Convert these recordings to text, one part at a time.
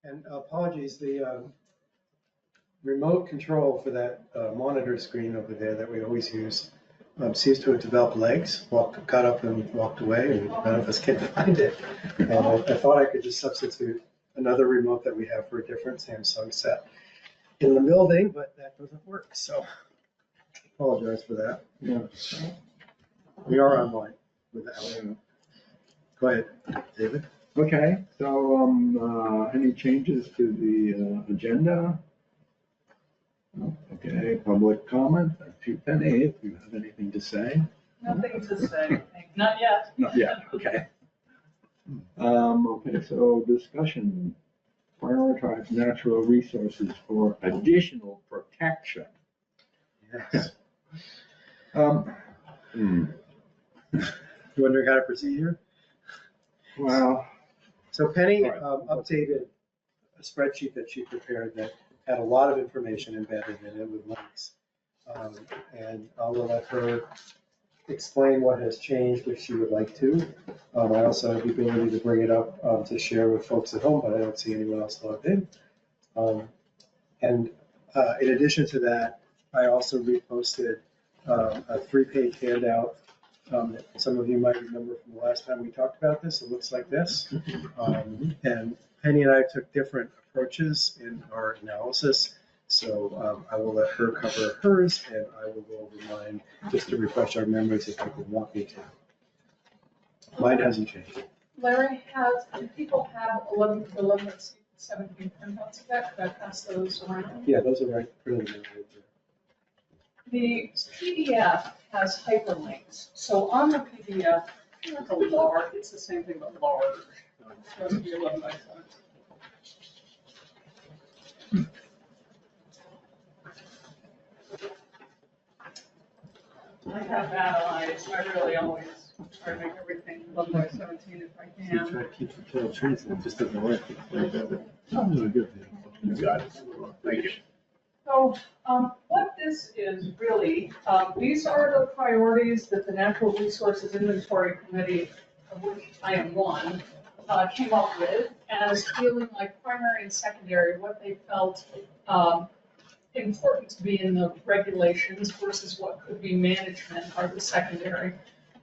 And apologies, the remote control for that monitor screen over there that we always use seems to have developed legs, got up and walked away, and none of us can find it. And I thought I could just substitute another remote that we have for a different Samsung set in the building, but that doesn't work. So apologize for that. Yeah. We are online without it. Go ahead, David. Okay, so any changes to the agenda? No? Okay, public comment. Penny, if you have anything to say. Nothing to say. Not yet. Not yet. Okay. Okay, so discussion. Prioritize natural resources for additional protection. Yes. Wondering how to proceed here? Well. So Penny Right. updated a spreadsheet that she prepared that had a lot of information embedded in it with links. And I will let her explain what has changed if she would like to. I also have the ability to bring it up to share with folks at home, but I don't see anyone else logged in. And in addition to that, I also reposted a 3-page handout that some of you might remember from the last time we talked about this. It looks like this. And Penny and I took different approaches in our analysis. So I will let her cover hers, and I will go over mine just to refresh our memories if people want me to. Mine hasn't changed. Larry, do people have 11 and 17 printouts of that? Could I pass those around? Yeah, those are right. Pretty good. The PDF has hyperlinks. So on the PDF, it's a large, it's the same thing but large. It's supposed to be 11 by 17. I have that eyes. I really always try to make everything 11 by 17 if I can. Try to keep the tail trees, and it just doesn't work. Really good. You got it. Thank you. So what this is really, these are the priorities that the Natural Resources Inventory Committee, of which I am one, came up with as feeling like primary and secondary, what they felt important to be in the regulations versus what could be management are the secondary.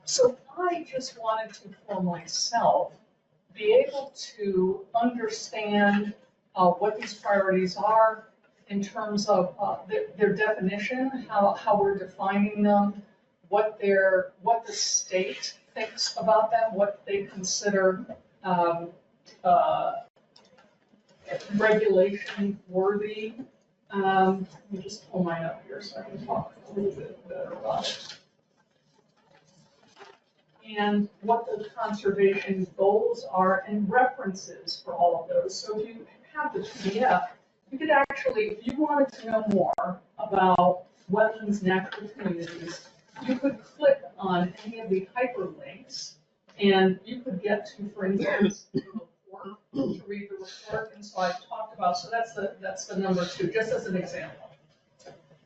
So I just wanted to, for myself, be able to understand what these priorities are in terms of their definition, how we're defining them, what the state thinks about them, what they consider regulation worthy. Let me just pull mine up here so I can talk a little bit better about it. And what the conservation goals are and references for all of those. So if you have the PDF, you could actually, if you wanted to know more about wetlands, natural communities, you could click on any of the hyperlinks and you could get to, for instance, the report, to read the report. And so I've talked about, so that's the number 2, just as an example.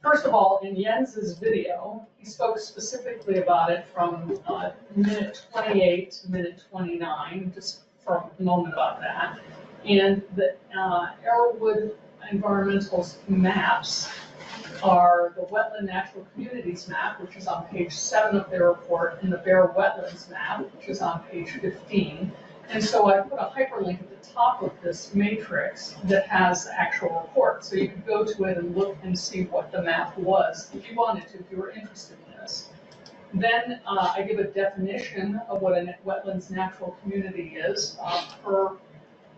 First of all, in Jens's video, he spoke specifically about it from minute 28 to minute 29, just for a moment about that. And the Arrowwood environmental maps are the Wetland Natural Communities map, which is on page 7 of their report, and the Bare Wetlands map, which is on page 15. And so I put a hyperlink at the top of this matrix that has the actual report. So you could go to it and look and see what the map was if you wanted to, if you were interested in this. Then I give a definition of what a wetlands natural community is per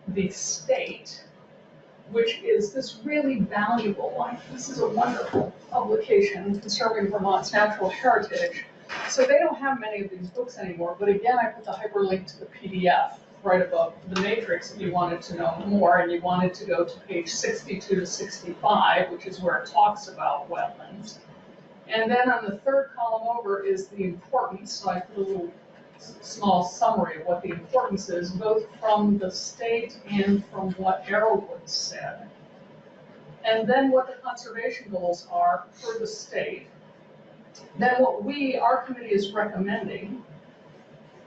the state, which is this really valuable, this is a wonderful publication, Conserving Vermont's Natural Heritage. So they don't have many of these books anymore, but again, I put the hyperlink to the PDF right above the matrix if you wanted to know more, and you wanted to go to page 62 to 65, which is where it talks about wetlands. And then on the third column over is the importance, so I put a little small summary of what the importance is, both from the state and from what Arrowwood said. And then what the conservation goals are for the state. Then what our committee is recommending.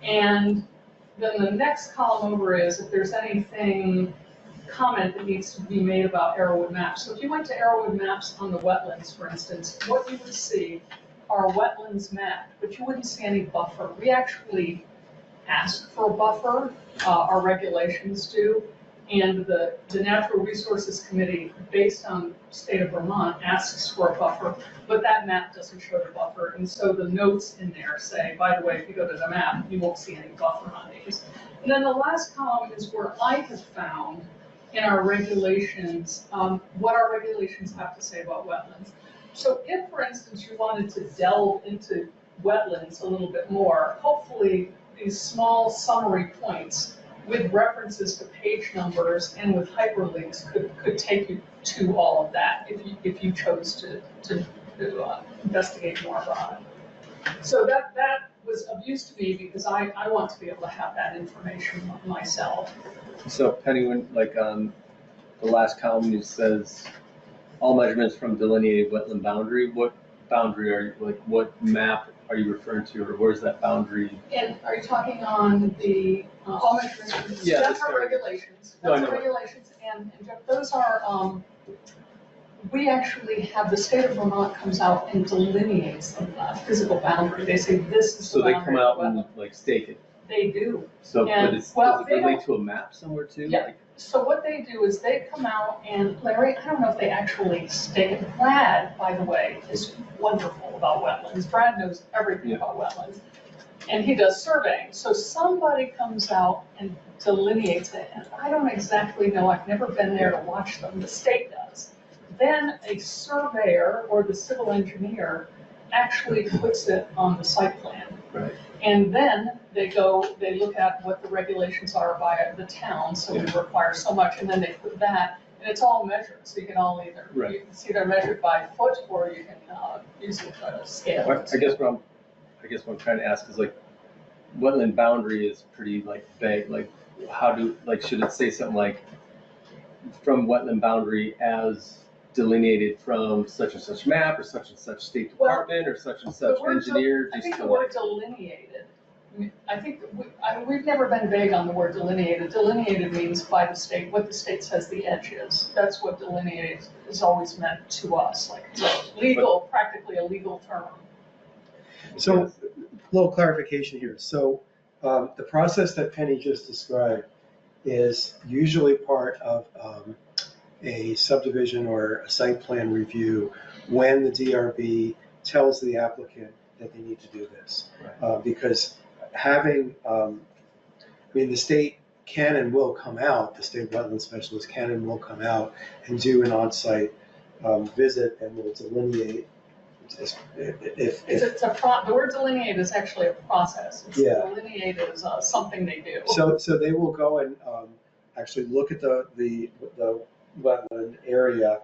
And then the next column over is if there's anything comment that needs to be made about Arrowwood maps. So if you went to Arrowwood maps on the wetlands, for instance, what you would see are wetlands map, but you wouldn't see any buffer. We actually ask for a buffer, our regulations do, and the Natural Resources Committee, based on state of Vermont, asks for a buffer, but that map doesn't show the buffer, and so the notes in there say, by the way, if you go to the map, you won't see any buffer on these. And then the last column is where I have found in our regulations, what our regulations have to say about wetlands. So if, for instance, you wanted to delve into wetlands a little bit more, hopefully these small summary points with references to page numbers and with hyperlinks could take you to all of that if you chose to investigate more about it. So that was of use to me because I want to be able to have that information myself. So Penny, when like on the last column, it says all measurements from delineated wetland boundary. What boundary are you, like what map are you referring to, or where's that boundary? And are you talking on the all measurements? Yeah, That's our regulations. That's our regulations, and Jeff, those are. We actually have the state of Vermont comes out and delineates the physical boundary. They say this is So the they boundary come out of the and wetland. like stake it. They do. So, And, but it's, well, does they it relate don't- to a map somewhere too? Yeah. Like, So what they do is they come out and Larry, I don't know if they actually stake it. Brad, by the way, is wonderful about wetlands. Brad knows everything about wetlands. And he does surveying. So somebody comes out and delineates it. And I don't exactly know, I've never been there to watch them. The state does. Then a surveyor or the civil engineer actually puts it on the site plan. Right. And then they look at what the regulations are by the town, so we require so much, and then they put that, and it's all measured, so you can all either, Right. you can see they're measured by foot, or you can use a scale. I guess what I'm trying to ask is like, wetland boundary is pretty like vague. Like, should it say something like from wetland boundary as delineated from such and such map or such and such state Well, department or such and such engineer? I think Just the word delineated, I think we've never been vague on the word delineated. Delineated means by the state, what the state says the edge is. That's what delineated is always meant to us, like it's a legal, practically a legal term. So, a little clarification here. So, the process that Penny just described is usually part of a subdivision or a site plan review when the DRB tells the applicant that they need to do this. Because having, the state can and will come out, the state wetland specialist can and will come out and do an on-site visit and will delineate. The word delineate is actually a process. Delineate is something they do. So they will go and actually look at the wetland area.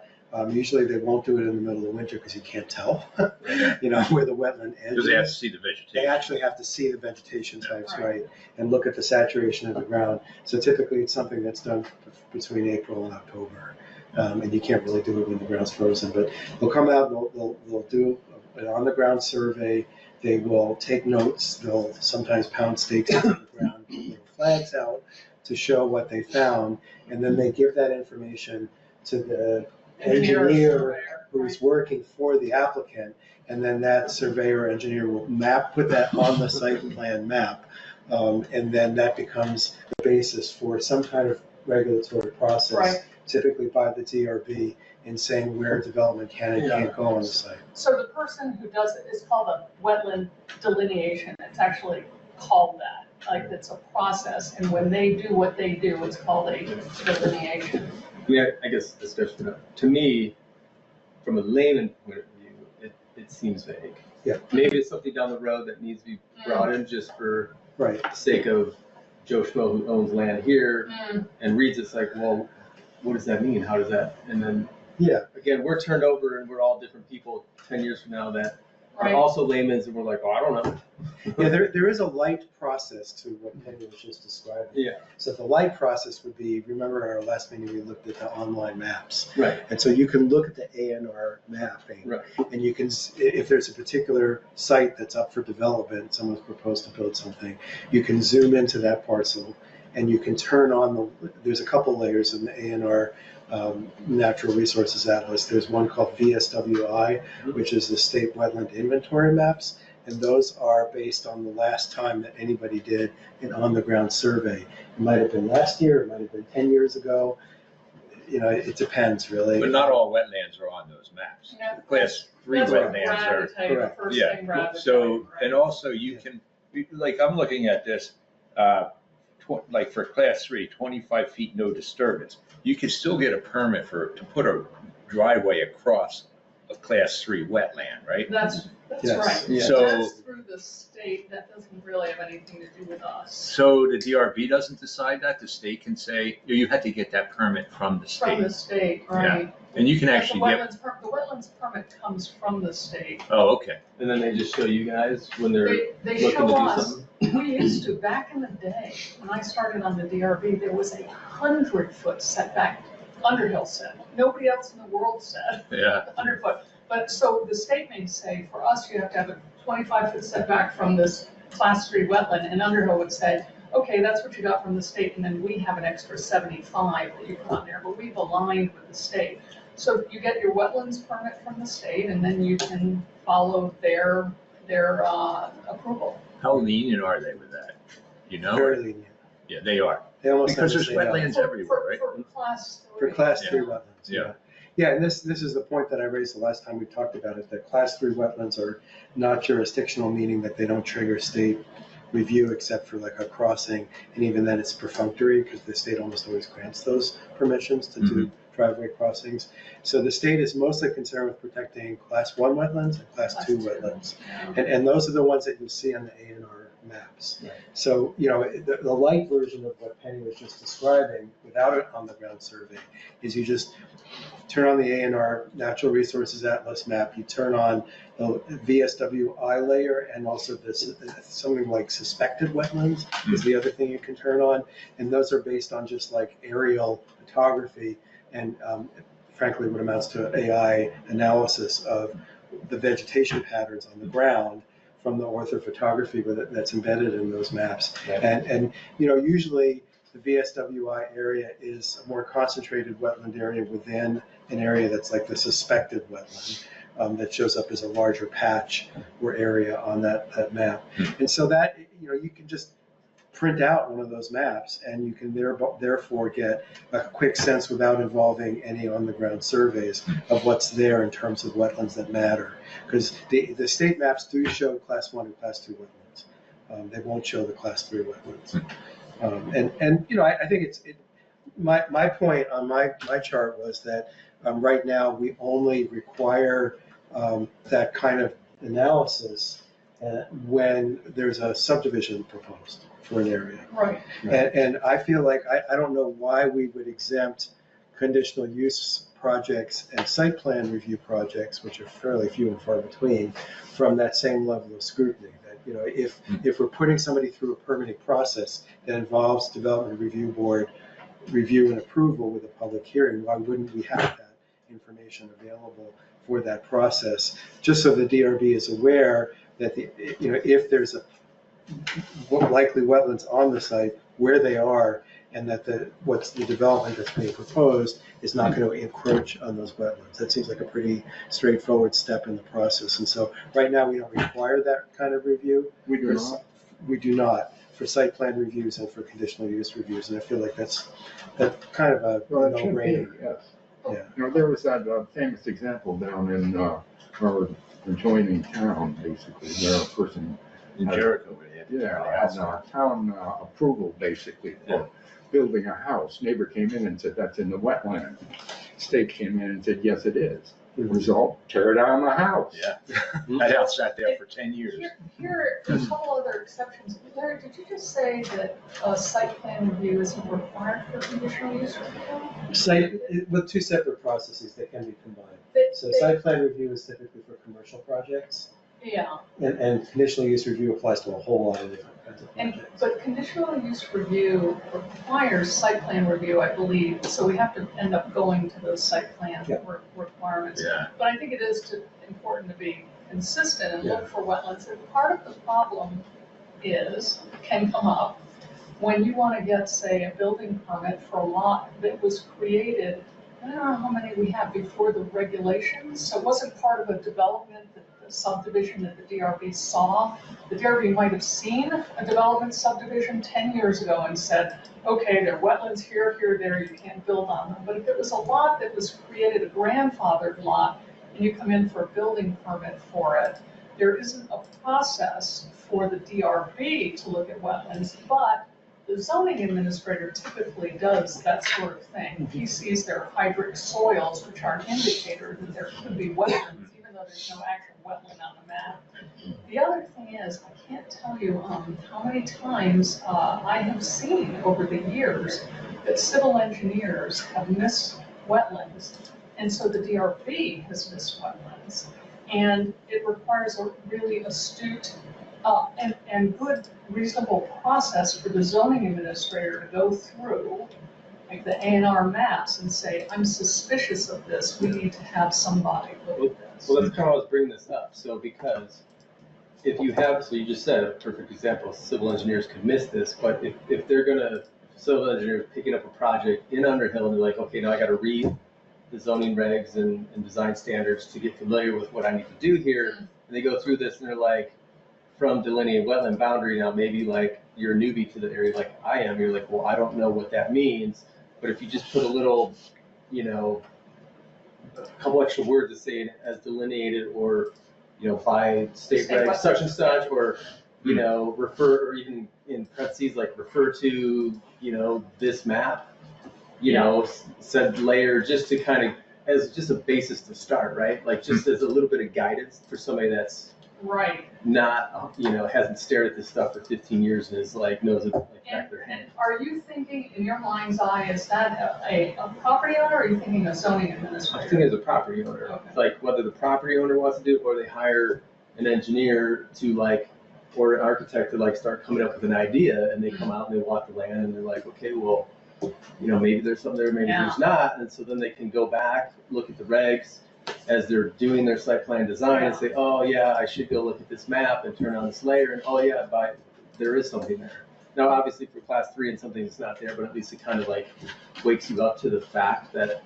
Usually they won't do it in the middle of winter because you can't tell, where the wetland edge is. Because they have to see the vegetation. They actually have to see the vegetation types, right, and look at the saturation of the ground. So typically it's something that's done between April and October. And you can't really do it when the ground's frozen, but they'll come out and they'll do an on-the-ground survey. They will take notes. They'll sometimes pound stakes into the ground, put little flags out to show what they found, and then they give that information to the engineer who's working for the applicant, and then that surveyor or engineer will put that on the site plan map, and then that becomes the basis for some kind of regulatory process, typically by the DRB, in saying where development can and can't go on the site. So the person who does it is called a wetland delineation. It's actually called that. Like it's a process, and when they do what they do, it's called a delineation. I guess especially to me, from a layman point of view, it seems vague. Yeah. Maybe it's something down the road that needs to be brought in just for the sake of Joe Schmo who owns land here and reads it's like, well, what does that mean? How does that? And then again, we're turned over and we're all different people 10 years from now that are also laymen's and we're like, oh, I don't know. There is a light process to what Penny was just describing. So the light process would be, remember our last meeting, we looked at the online maps. And so you can look at the ANR mapping. And you can, if there's a particular site that's up for development, someone's proposed to build something, you can zoom into that parcel and you can turn on there's a couple layers in the A&R Natural Resources Atlas. There's one called VSWI, which is the State Wetland Inventory Maps, and those are based on the last time that anybody did an on-the-ground survey. It might have been last year, it might have been 10 years ago. It depends, really. But not all wetlands are on those maps. Yeah. Class 3 That's what wetlands Brad are. would tell you, the correct. first Yeah, thing Brad would so, tell you, and also you can, like, I'm looking at this, like for class 3, 25 feet no disturbance. You can still get a permit to put a driveway across a class 3 wetland, right? That's Yes. right. Yeah. So- That's through the state, that doesn't really have anything to do with us. So the DRB doesn't decide that, the state can say, you had to get that permit from the From the state. state, right. And you can But actually get, the wetlands permit comes from the state. oh, okay. And then they just show you guys when they're They looking show to do us, something. we used to, back in the day, when I started on the DRB, there was a 100-foot setback. Underhill said, nobody else in the world said, Yeah, 100 foot. But so the state may say, for us, you have to have a 25-foot setback from this class 3 wetland, and Underhill would say, okay, that's what you got from the state, and then we have an extra 75 that you put on there, but we've aligned with the state. So you get your wetlands permit from the state, and then you can follow their approval. how lenient are they with that? You know? Very lenient. Yeah, they are. They almost Because never there's say no. wetlands everywhere, right? For class 3. For class Yeah. 3 wetlands, Yeah. Yeah, and this is the point that I raised the last time we talked about it, that class 3 wetlands are not jurisdictional, meaning that they don't trigger state review except for like a crossing, and even then it's perfunctory because the state almost always grants those permissions to do driveway crossings. So the state is mostly concerned with protecting class 1 wetlands and class 2 wetlands. Yeah. And those are the ones that you see on the A&R maps. Right. So, the light version of what Penny was just describing, without an on-the-ground survey, is you just turn on the A&R Natural Resources Atlas map, you turn on the VSWI layer, and also this, something like suspected wetlands is the other thing you can turn on. And those are based on just like aerial photography and frankly what amounts to AI analysis of the vegetation patterns on the ground from the orthophotography that's embedded in those maps. Right. And usually the VSWI area is a more concentrated wetland area within an area that's like the suspected wetland that shows up as a larger patch or area on that map. And so that, you can just print out one of those maps and you can therefore get a quick sense without involving any on-the-ground surveys of what's there in terms of wetlands that matter. Because the state maps do show class 1 and class 2 wetlands. They won't show the class 3 wetlands. I think my point on my chart was that right now we only require that kind of analysis when there's a subdivision proposed for an area. Right. And I feel like, I don't know why we would exempt conditional use projects and site plan review projects, which are fairly few and far between, from that same level of scrutiny. That, if we're putting somebody through a permitting process that involves Development Review Board review and approval with a public hearing, why wouldn't we have that information available for that process? Just so the DRB is aware that if there's likely wetlands on the site, where they are, and that what's the development that's being proposed is not going to encroach on those wetlands. That seems like a pretty straightforward step in the process. And so right now we don't require that kind of review. We do not. We do not for site plan reviews and for conditional use reviews. And I feel like that's kind of a Well, it should be, no-brainer. yes. Yeah. There was that famous example down in our adjoining town, basically, where a person, In Jericho, where they had to tear the house down. town approval, basically, for building a house. Neighbor came in and said, that's in the wetland. State came in and said, yes, it is. The result, tear down the house. Yeah, that house sat there for 10 years. Here, a couple other exceptions. Larry, did you just say that a site plan review isn't required for conditional use review? With two separate processes, they can be combined. So They- site plan review is typically for commercial projects, Yeah, and conditional use review applies to a whole lot of different kinds of projects. but conditional use review requires site plan review, I believe, so we have to end up going to those site plan Yeah. requirements. Yeah. But I think it is important to be consistent and look Yeah. for wetlands. And part of the problem can come up, when you want to get, say, a building permit for a lot that was created, I don't know how many we had before the regulations, so it wasn't part of a development, the subdivision that the DRB saw. The DRB might have seen a development subdivision 10 years ago and said, okay, there are wetlands here, here, there, you can't build on them. But if it was a lot that was created, a grandfathered lot, and you come in for a building permit for it, there isn't a process for the DRB to look at wetlands, but the zoning administrator typically does that sort of thing. He sees there are hydric soils, which are an indicator that there could be wetlands, even though there's no actual wetland on the map. The other thing is, I can't tell you how many times I have seen over the years that civil engineers have missed wetlands, and so the DRB has missed wetlands. And it requires a really astute and good, reasonable process for the zoning administrator to go through, like the A&R maps, and say, I'm suspicious of this, we need to have somebody look at this. Well, that's kind of why I was bringing this up. So because if you have, so you just said a perfect example, civil engineers could miss this, but if they're gonna, civil engineers picking up a project in Underhill and they're like, okay, now I gotta read the zoning regs and design standards to get familiar with what I need to do here. And they go through this and they're like, from delineated wetland boundary, now maybe like you're a newbie to the area like I am, you're like, well, I don't know what that means. But if you just put a little, you know, a couple extra words to say it as delineated or, you know, by state regs such and such, or, you know, refer, or even in parentheses, like refer to, you know, this map, you know, said layer, just to kind of, as just a basis to start, right? Like just as a little bit of guidance for somebody that's not, you know, hasn't stared at this stuff for 15 years and is like, knows it like back their hand. And are you thinking, in your mind's eye, is that a property owner, or are you thinking a zoning administrator? I think as a property owner, Okay. like whether the property owner wants to do it or they hire an engineer to like, or an architect to like start coming up with an idea, and they come out and they walk the land and they're like, okay, well, you know, maybe there's something there, maybe there's not. And so then they can go back, look at the regs as they're doing their site plan design and say, oh yeah, I should go look at this map and turn on this layer, and oh yeah, there is something there. Now, obviously for class 3 and something that's not there, but at least it kind of like wakes you up to the fact that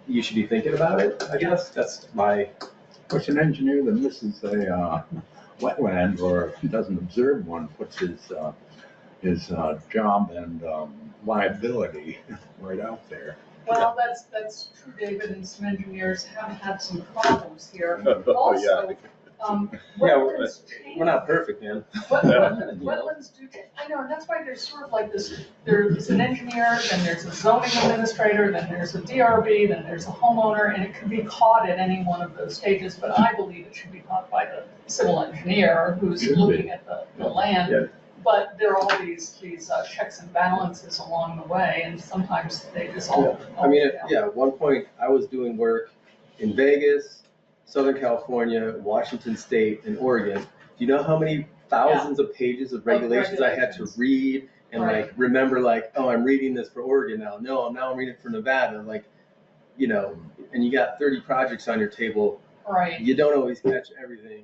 you should be thinking about it, I guess. That's my... What's an engineer that misses a wetland or doesn't observe one, puts his job and liability right out there. Well, that's true, David, and some engineers have had some problems here. Oh, Also, wetlands change. We're not perfect, man. Wetlands do change. I know, and that's why there's sort of like this, there's an engineer, then there's a zoning administrator, then there's a DRB, then there's a homeowner, and it can be caught at any one of those stages, but I believe it should be caught by the civil engineer who's looking at the land. Yeah. But there are all these checks and balances along the way, and sometimes they just all. I mean, at one point I was doing work in Vegas, Southern California, Washington State, and Oregon. Do you know how many thousands of pages of regulations I had to read and like remember, like, oh, I'm reading this for Oregon now. No, I'm reading it for Nevada. Like, you know, and you got 30 projects on your table. Right. You don't always catch everything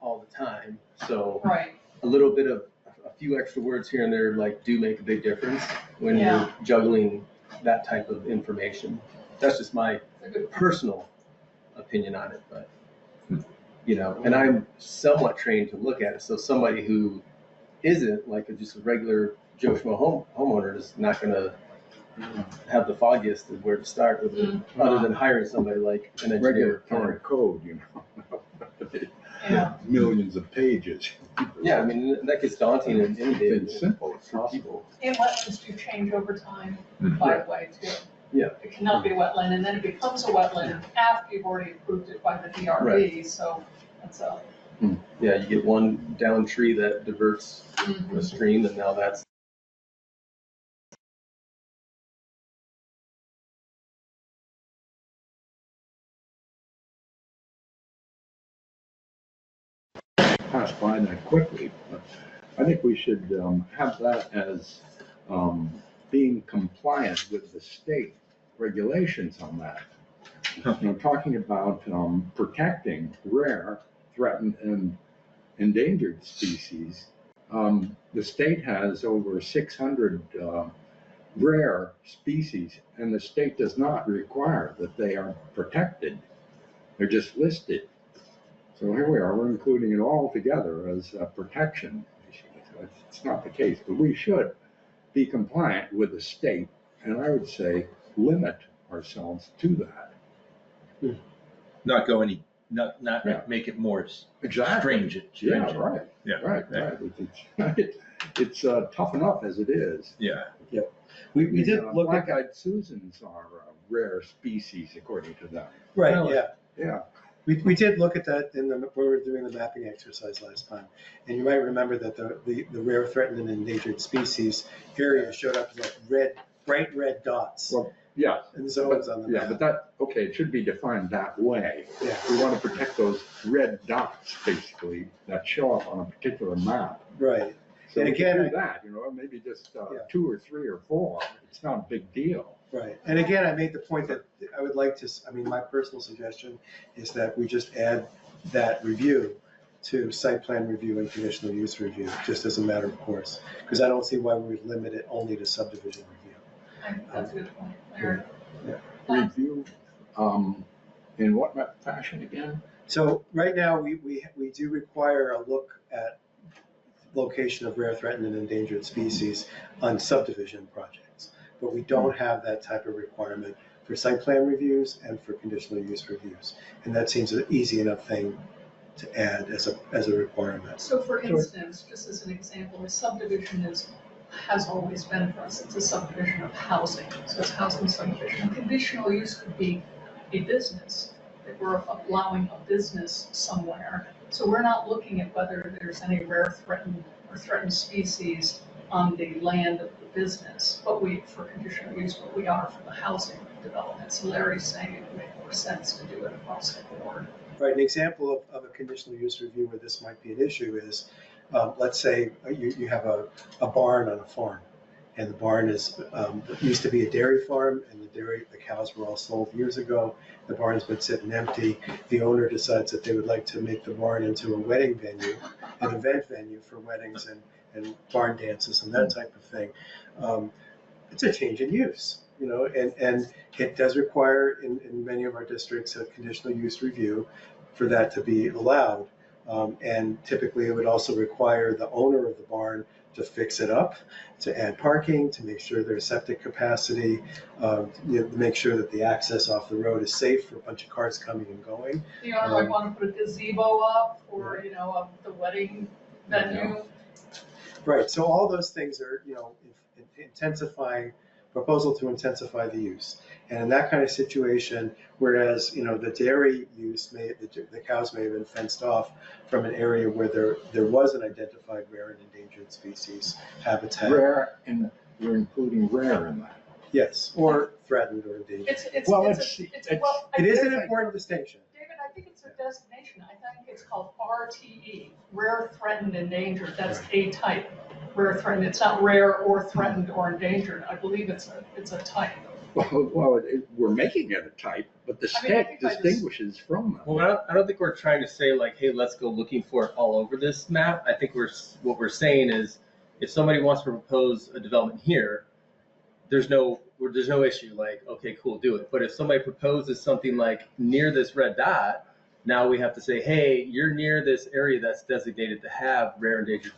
all the time. So Right. a little bit of a few extra words here and there like do make a big difference when you're juggling that type of information. That's just my personal opinion on it, but you know, and I'm somewhat trained to look at it. So somebody who isn't like just a regular Joe Schmo homeowner is not going to have the foggiest of where to start with it, other than hiring somebody like an engineer. Regulatory code, you know. Yeah. Millions of pages. Yeah, I mean, that gets daunting and intimidating. It's simple, it's for possible. people. And wetlands do change over time, by the way, too. Yeah. It cannot be a wetland, and then it becomes a wetland after you've already approved it by the DRB, Right. so that's a. Yeah, you get one down tree that diverts a stream, and now that's. Pass by that quickly, but I think we should have that as being compliant with the state regulations on that. You know, talking about protecting rare, threatened, and endangered species. The state has over 600 rare species, and the state does not require that they are protected. They're just listed. So here we are, we're including it all together as a protection. It's not the case, but we should be compliant with the state, and I would say limit ourselves to that. Not go any, not Yeah. make it more Exactly. stringent. Yeah, right. Yeah. Right. It's tough enough as it is. Yeah. We did look at, Black-eyed Susans are a rare species according to them. right, Really? yeah. Yeah. We did look at that when we were doing the mapping exercise last time. And you might remember that the rare, threatened, and endangered species area showed up as like bright red dots. Well, yeah. And zones on the Yeah, map. but that, okay, it should be defined that way. Yeah. We want to protect those red dots, basically, that show up on a particular map. Right. So And we can again, do that, maybe just Yeah. 2 or 3 or 4. It's not a big deal. Right. And again, I made the point that I would like to, my personal suggestion is that we just add that review to site plan review and conditional use review, just as a matter of course. Because I don't see why we would limit it only to subdivision review. I think that's a good point, Larry. Review, in what fashion again? So right now, we do require a look at location of rare, threatened, and endangered species on subdivision projects. But we don't have that type of requirement for site plan reviews and for conditional use reviews. And that seems an easy enough thing to add as a requirement. So for instance, just as an example, a subdivision has always been for us, it's a subdivision of housing. So it's housing subdivision. Conditional use could be a business, that we're allowing a business somewhere. So we're not looking at whether there's any rare, threatened, or threatened species on the land of the business, for conditional use, but we are for the housing development. So Larry's saying it would make more sense to do it across the board. Right, an example of a conditional use review where this might be an issue is, let's say you have a barn on a farm, and the barn used to be a dairy farm, and the cows were all sold years ago. The barn's been sitting empty. The owner decides that they would like to make the barn into a wedding venue, an event venue for weddings and barn dances and that type of thing. It's a change in use, and it does require in many of our districts a conditional use review for that to be allowed. And typically it would also require the owner of the barn to fix it up, to add parking, to make sure there's septic capacity, make sure that the access off the road is safe for a bunch of cars coming and going. The owner might want to put a gazebo up for, the wedding venue. Right, so all those things are, proposal to intensify the use. And in that kind of situation, whereas, the dairy use the cows may have been fenced off from an area where there was an identified rare and endangered species habitat. Rare, and we're including rare in that. Yes, or threatened or endangered. It is an important distinction. David, I think it's a designation. I think it's called RTE, rare, threatened, endangered. That's a type. Rare, threatened. It's not rare or threatened or endangered. I believe it's a type. Well, we're making it a type, but the state distinguishes from them. Well, I don't think we're trying to say like, hey, let's go looking for it all over this map. I think what we're saying is, if somebody wants to propose a development here, there's no issue. Like, okay, cool, do it. But if somebody proposes something like near this red dot, now we have to say, hey, you're near this area that's designated to have rare endangered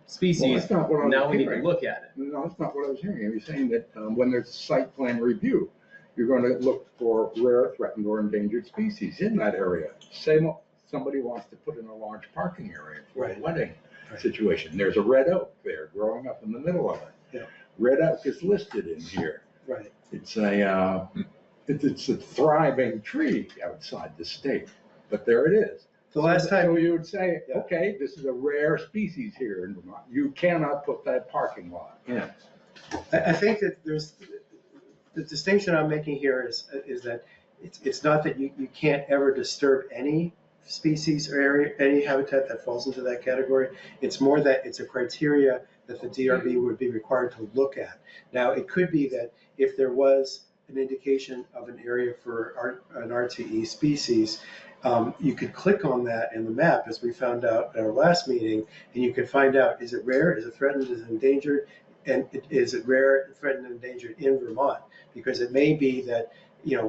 species. Well, now we need to look at it. No, that's not what I was hearing. I was saying that when there's site plan review, you're going to look for rare, threatened, or endangered species in that area. Say somebody wants to put in a large parking area for a wedding situation. There's a red oak there growing up in the middle of it. Yeah. Red oak is listed in here. Right. It's a thriving tree outside the state, but there it is. The last time So you would say, okay, this is a rare species here in Vermont. You cannot put that parking lot in. I think that there's the distinction I'm making here is that it's not that you can't ever disturb any species or area, any habitat that falls into that category. It's more that it's a criteria that the DRB would be required to look at. Now, it could be that if there was an indication of an area for an RTE species, you could click on that in the map, as we found out at our last meeting, and you can find out, is it rare, is it threatened, is it endangered, and is it rare, threatened, and endangered in Vermont? Because it may be that,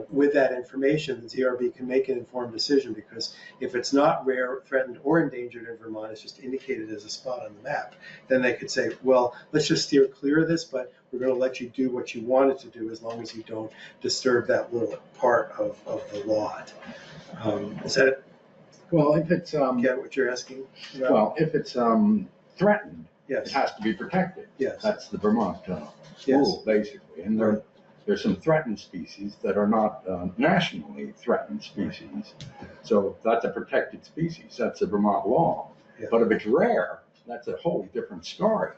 with that information, the DRB can make an informed decision, because if it's not rare, threatened, or endangered in Vermont, it's just indicated as a spot on the map, then they could say, well, let's just steer clear of this, but we're going to let you do what you wanted to do as long as you don't disturb that little part of the lot. Is that it? Well, if it's, Get what you're asking about? well, if it's threatened, it Yes, has to be protected. yes, That's the Vermont yes. rule, basically. And there's some threatened species that are not nationally threatened species. So that's a protected species. That's a Vermont law. Yeah. But if it's rare, that's a wholly different story.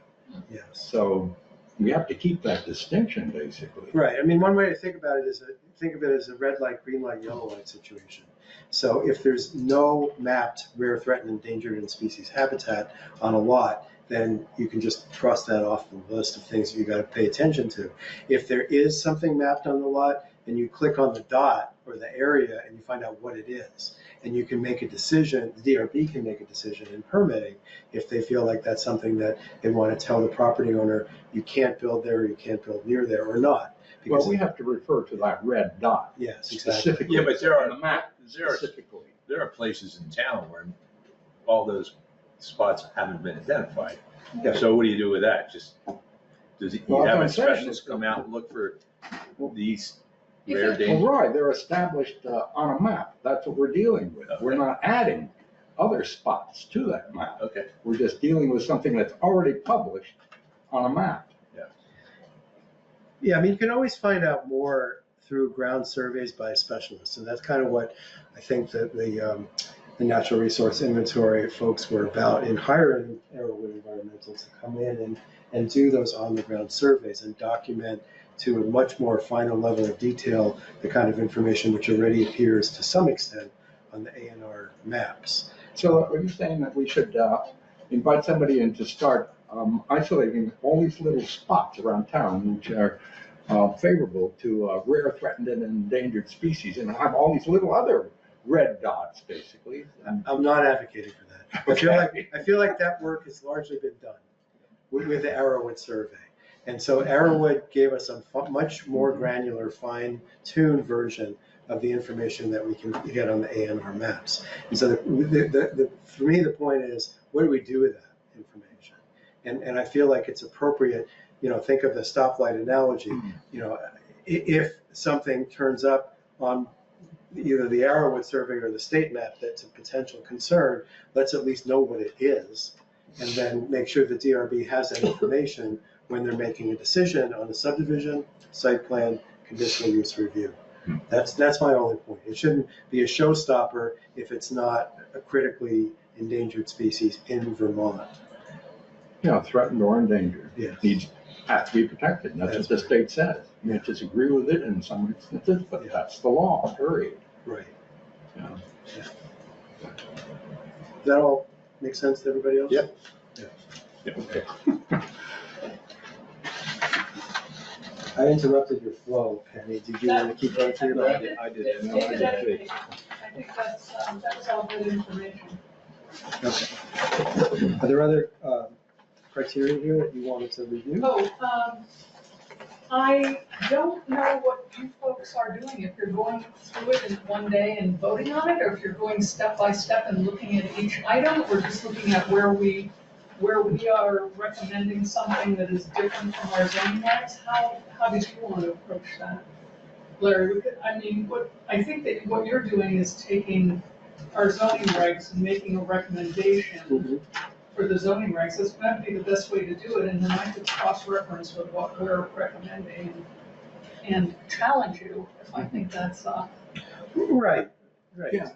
Yes. So we have to keep that distinction, basically. Right. I mean, one way to think about it is think of it as a red light, green light, yellow light situation. So if there's no mapped rare, threatened, endangered, and species habitat on a lot, then you can just cross that off the list of things that you got to pay attention to. If there is something mapped on the lot, then you click on the dot or the area and you find out what it is. And you can make a decision, the DRB can make a decision in permitting if they feel like that's something that they want to tell the property owner, you can't build there, or you can't build near there, or not. Because Well, we have to refer to that red dot. Yes, exactly. Specifically. Yeah, but there on are, the map, there are, specifically. there are places in town where all those spots haven't been identified. Yeah. So what do you do with that? Just, does it, you Well, have I'm a saying- specialist come out and look for these If rare it- Well, dangerous? right, they're established on a map. That's what we're dealing with. We're Okay. not adding other spots to that map. Okay, We're just dealing with something that's already published on a map. Yeah, I mean, you can always find out more through ground surveys by specialists, and that's kind of what I think that the natural resource inventory folks were about in hiring Arrowwood Environmental to come in and do those on-the-ground surveys and document to a much more final level of detail the kind of information which already appears to some extent on the A&R maps. So are you saying that we should invite somebody in to start isolating all these little spots around town which are favorable to rare, threatened, and endangered species, and have all these little other red dots, basically? I'm not advocating for that. I feel like that work has largely been done with the Arrowwood survey. And so Arrowwood gave us a much more granular, fine-tuned version of the information that we can get on the A&R maps. And so for me, the point is, what do we do with that information? And I feel like it's appropriate, think of the stoplight analogy. If something turns up on either the Arrowwood survey or the state map that's a potential concern, let's at least know what it is, and then make sure the DRB has that information when they're making a decision on a subdivision, site plan, conditional use review. That's my only point. It shouldn't be a showstopper if it's not a critically endangered species in Vermont. Yeah, threatened or endangered. Yes. Has to be protected, and that's what the state says. You may disagree with it in some instances, but that's the law, period. Right. Yeah. Does that all make sense to everybody else? Yep. yeah, Okay. I interrupted your flow, Penny. Did you want to keep going through No, that? I did. It- No, I it- did. I think that's all good information. Okay. Are there other criteria here that you wanted to review? I don't know what you folks are doing, if you're going through it in one day and voting on it, or if you're going step by step and looking at each item, or just looking at where we are recommending something that is different from our zoning regs. How did you want to approach that? Larry, I think that what you're doing is taking our zoning regs and making a recommendation for the zoning regs. That's going to be the best way to do it, and then I could cross-reference with what we're recommending and challenge you if I think that's, Right. Yeah,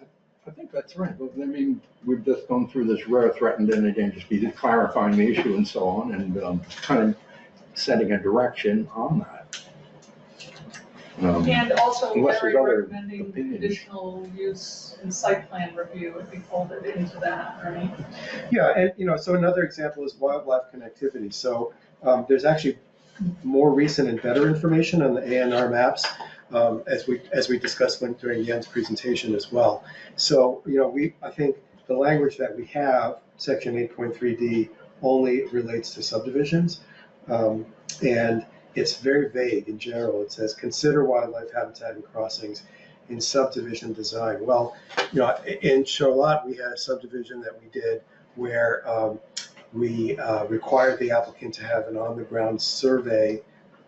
I think that's right. Well, I mean, we've just gone through this rare, threatened, and endangered species, clarifying the issue and so on, and kind of setting a direction on that. and also Unless Larry there's other recommending opinions. conditional use and site plan review if we folded into that, right? Yeah, and so another example is wildlife connectivity. So there's actually more recent and better information on the A&R maps as we discussed during Yen's presentation as well. So, I think the language that we have, section 8.3D, only relates to subdivisions. And it's very vague in general. It says, consider wildlife habitat and crossings in subdivision design. Well, in Charlotte, we had a subdivision that we did where we required the applicant to have an on-the-ground survey,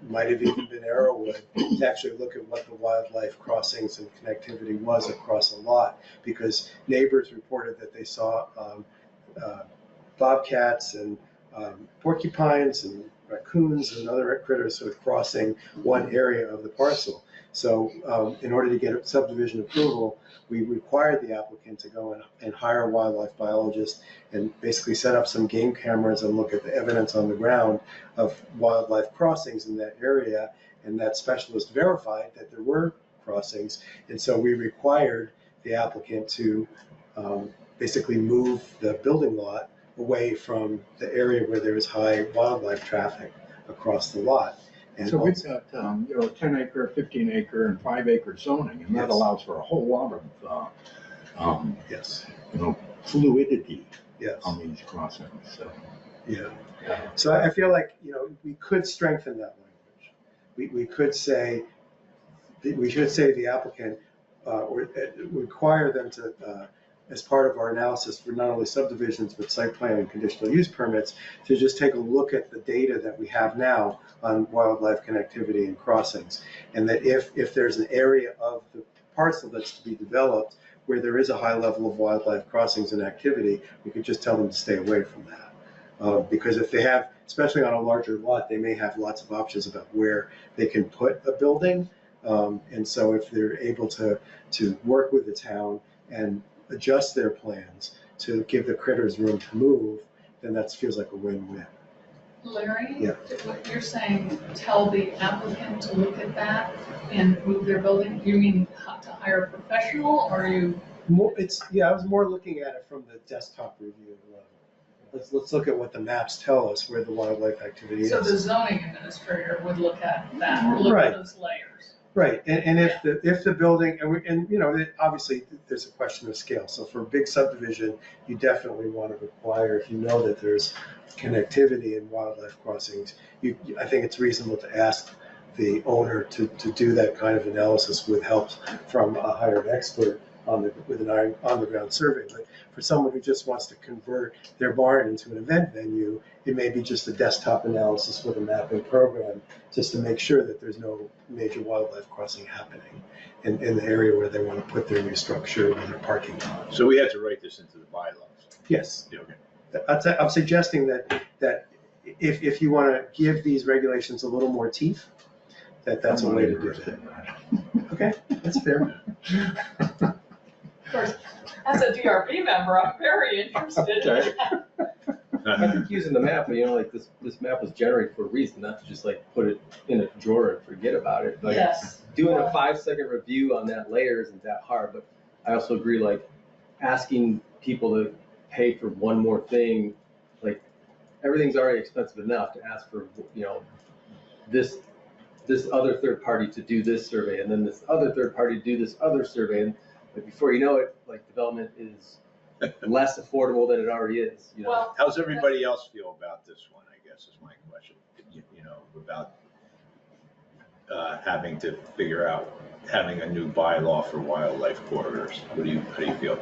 might have even been Arrowwood, to actually look at what the wildlife crossings and connectivity was across a lot, because neighbors reported that they saw bobcats and porcupines and raccoons and other critters sort of crossing one area of the parcel. So in order to get subdivision approval, we required the applicant to go and hire a wildlife biologist and basically set up some game cameras and look at the evidence on the ground of wildlife crossings in that area. And that specialist verified that there were crossings. And so we required the applicant to basically move the building lot away from the area where there is high wildlife traffic across the lot. And so we've got 10 acre, 15 acre, and 5 acre zoning, and that Yes. allows for a whole lot of yes, fluidity yes, on these crossings. So yeah. So I feel like we could strengthen that language. We could say we should say the applicant or require them to. As part of our analysis for not only subdivisions, but site plan and conditional use permits, to just take a look at the data that we have now on wildlife connectivity and crossings. And that if there's an area of the parcel that's to be developed where there is a high level of wildlife crossings and activity, we could just tell them to stay away from that. Because if they have, especially on a larger lot, they may have lots of options about where they can put a building. And so if they're able to work with the town and adjust their plans to give the critters room to move, then that feels like a win-win. Larry, Yeah. what you're saying, tell the applicant to look at that and move their building, do you mean to hire a professional, or you? I was more looking at it from the desktop review level. Let's look at what the maps tell us where the wildlife activity is. So the zoning administrator would look at that, look Right. at those layers. Right, and if the building, obviously there's a question of scale. So for a big subdivision, you definitely want to require, if you know that there's connectivity in wildlife crossings, I think it's reasonable to ask the owner to do that kind of analysis with help from a hired expert with an on-the-ground survey. But for someone who just wants to convert their barn into an event venue, it may be just a desktop analysis with a mapping program, just to make sure that there's no major wildlife crossing happening in the area where they want to put their new structure with their parking lot. So we have to write this into the bylaws. Yes. Yeah, okay. I'm suggesting that if you want to give these regulations a little more teeth, that's a way to do it. Okay, that's fair. Of course, as a DRB member, I'm very interested in that. I think using the map, this map was generated for a reason, not to just put it in a drawer and forget about it. Yes. Doing a 5-second review on that layer isn't that hard, but I also agree, asking people to pay for one more thing, everything's already expensive enough to ask for, this other third party to do this survey, and then this other third party to do this other survey, and before you know it, development is less affordable than it already is. Well, How's everybody else feel about this one, I guess is my question, about having to figure out having a new bylaw for wildlife corridors. How do you feel?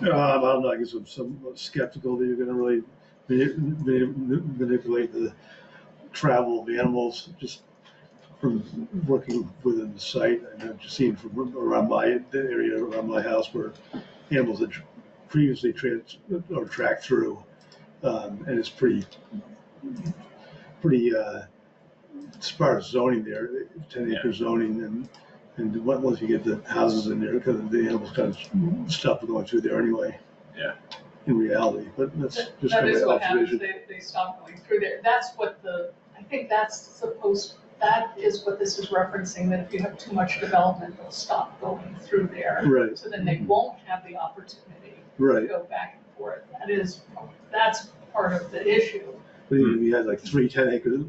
I don't know, I guess I'm somewhat skeptical that you're gonna really manipulate the travel of animals just from working within the site. And I've just seen from around the area around my house where animals had previously tracked through. And it's pretty, as far as zoning there, 10 acre zoning, and once you get the houses in there, because the animals kind of stop going through there anyway. Yeah. In reality, but that's just that kind is of what happens, observation. they stop going through there. That's what I think that is what this is referencing, that if you have too much development, they'll stop going through there. Right. So then they won't have the opportunity to Right. go back and forth. That's part of the issue. But even if you had like 3 10 acre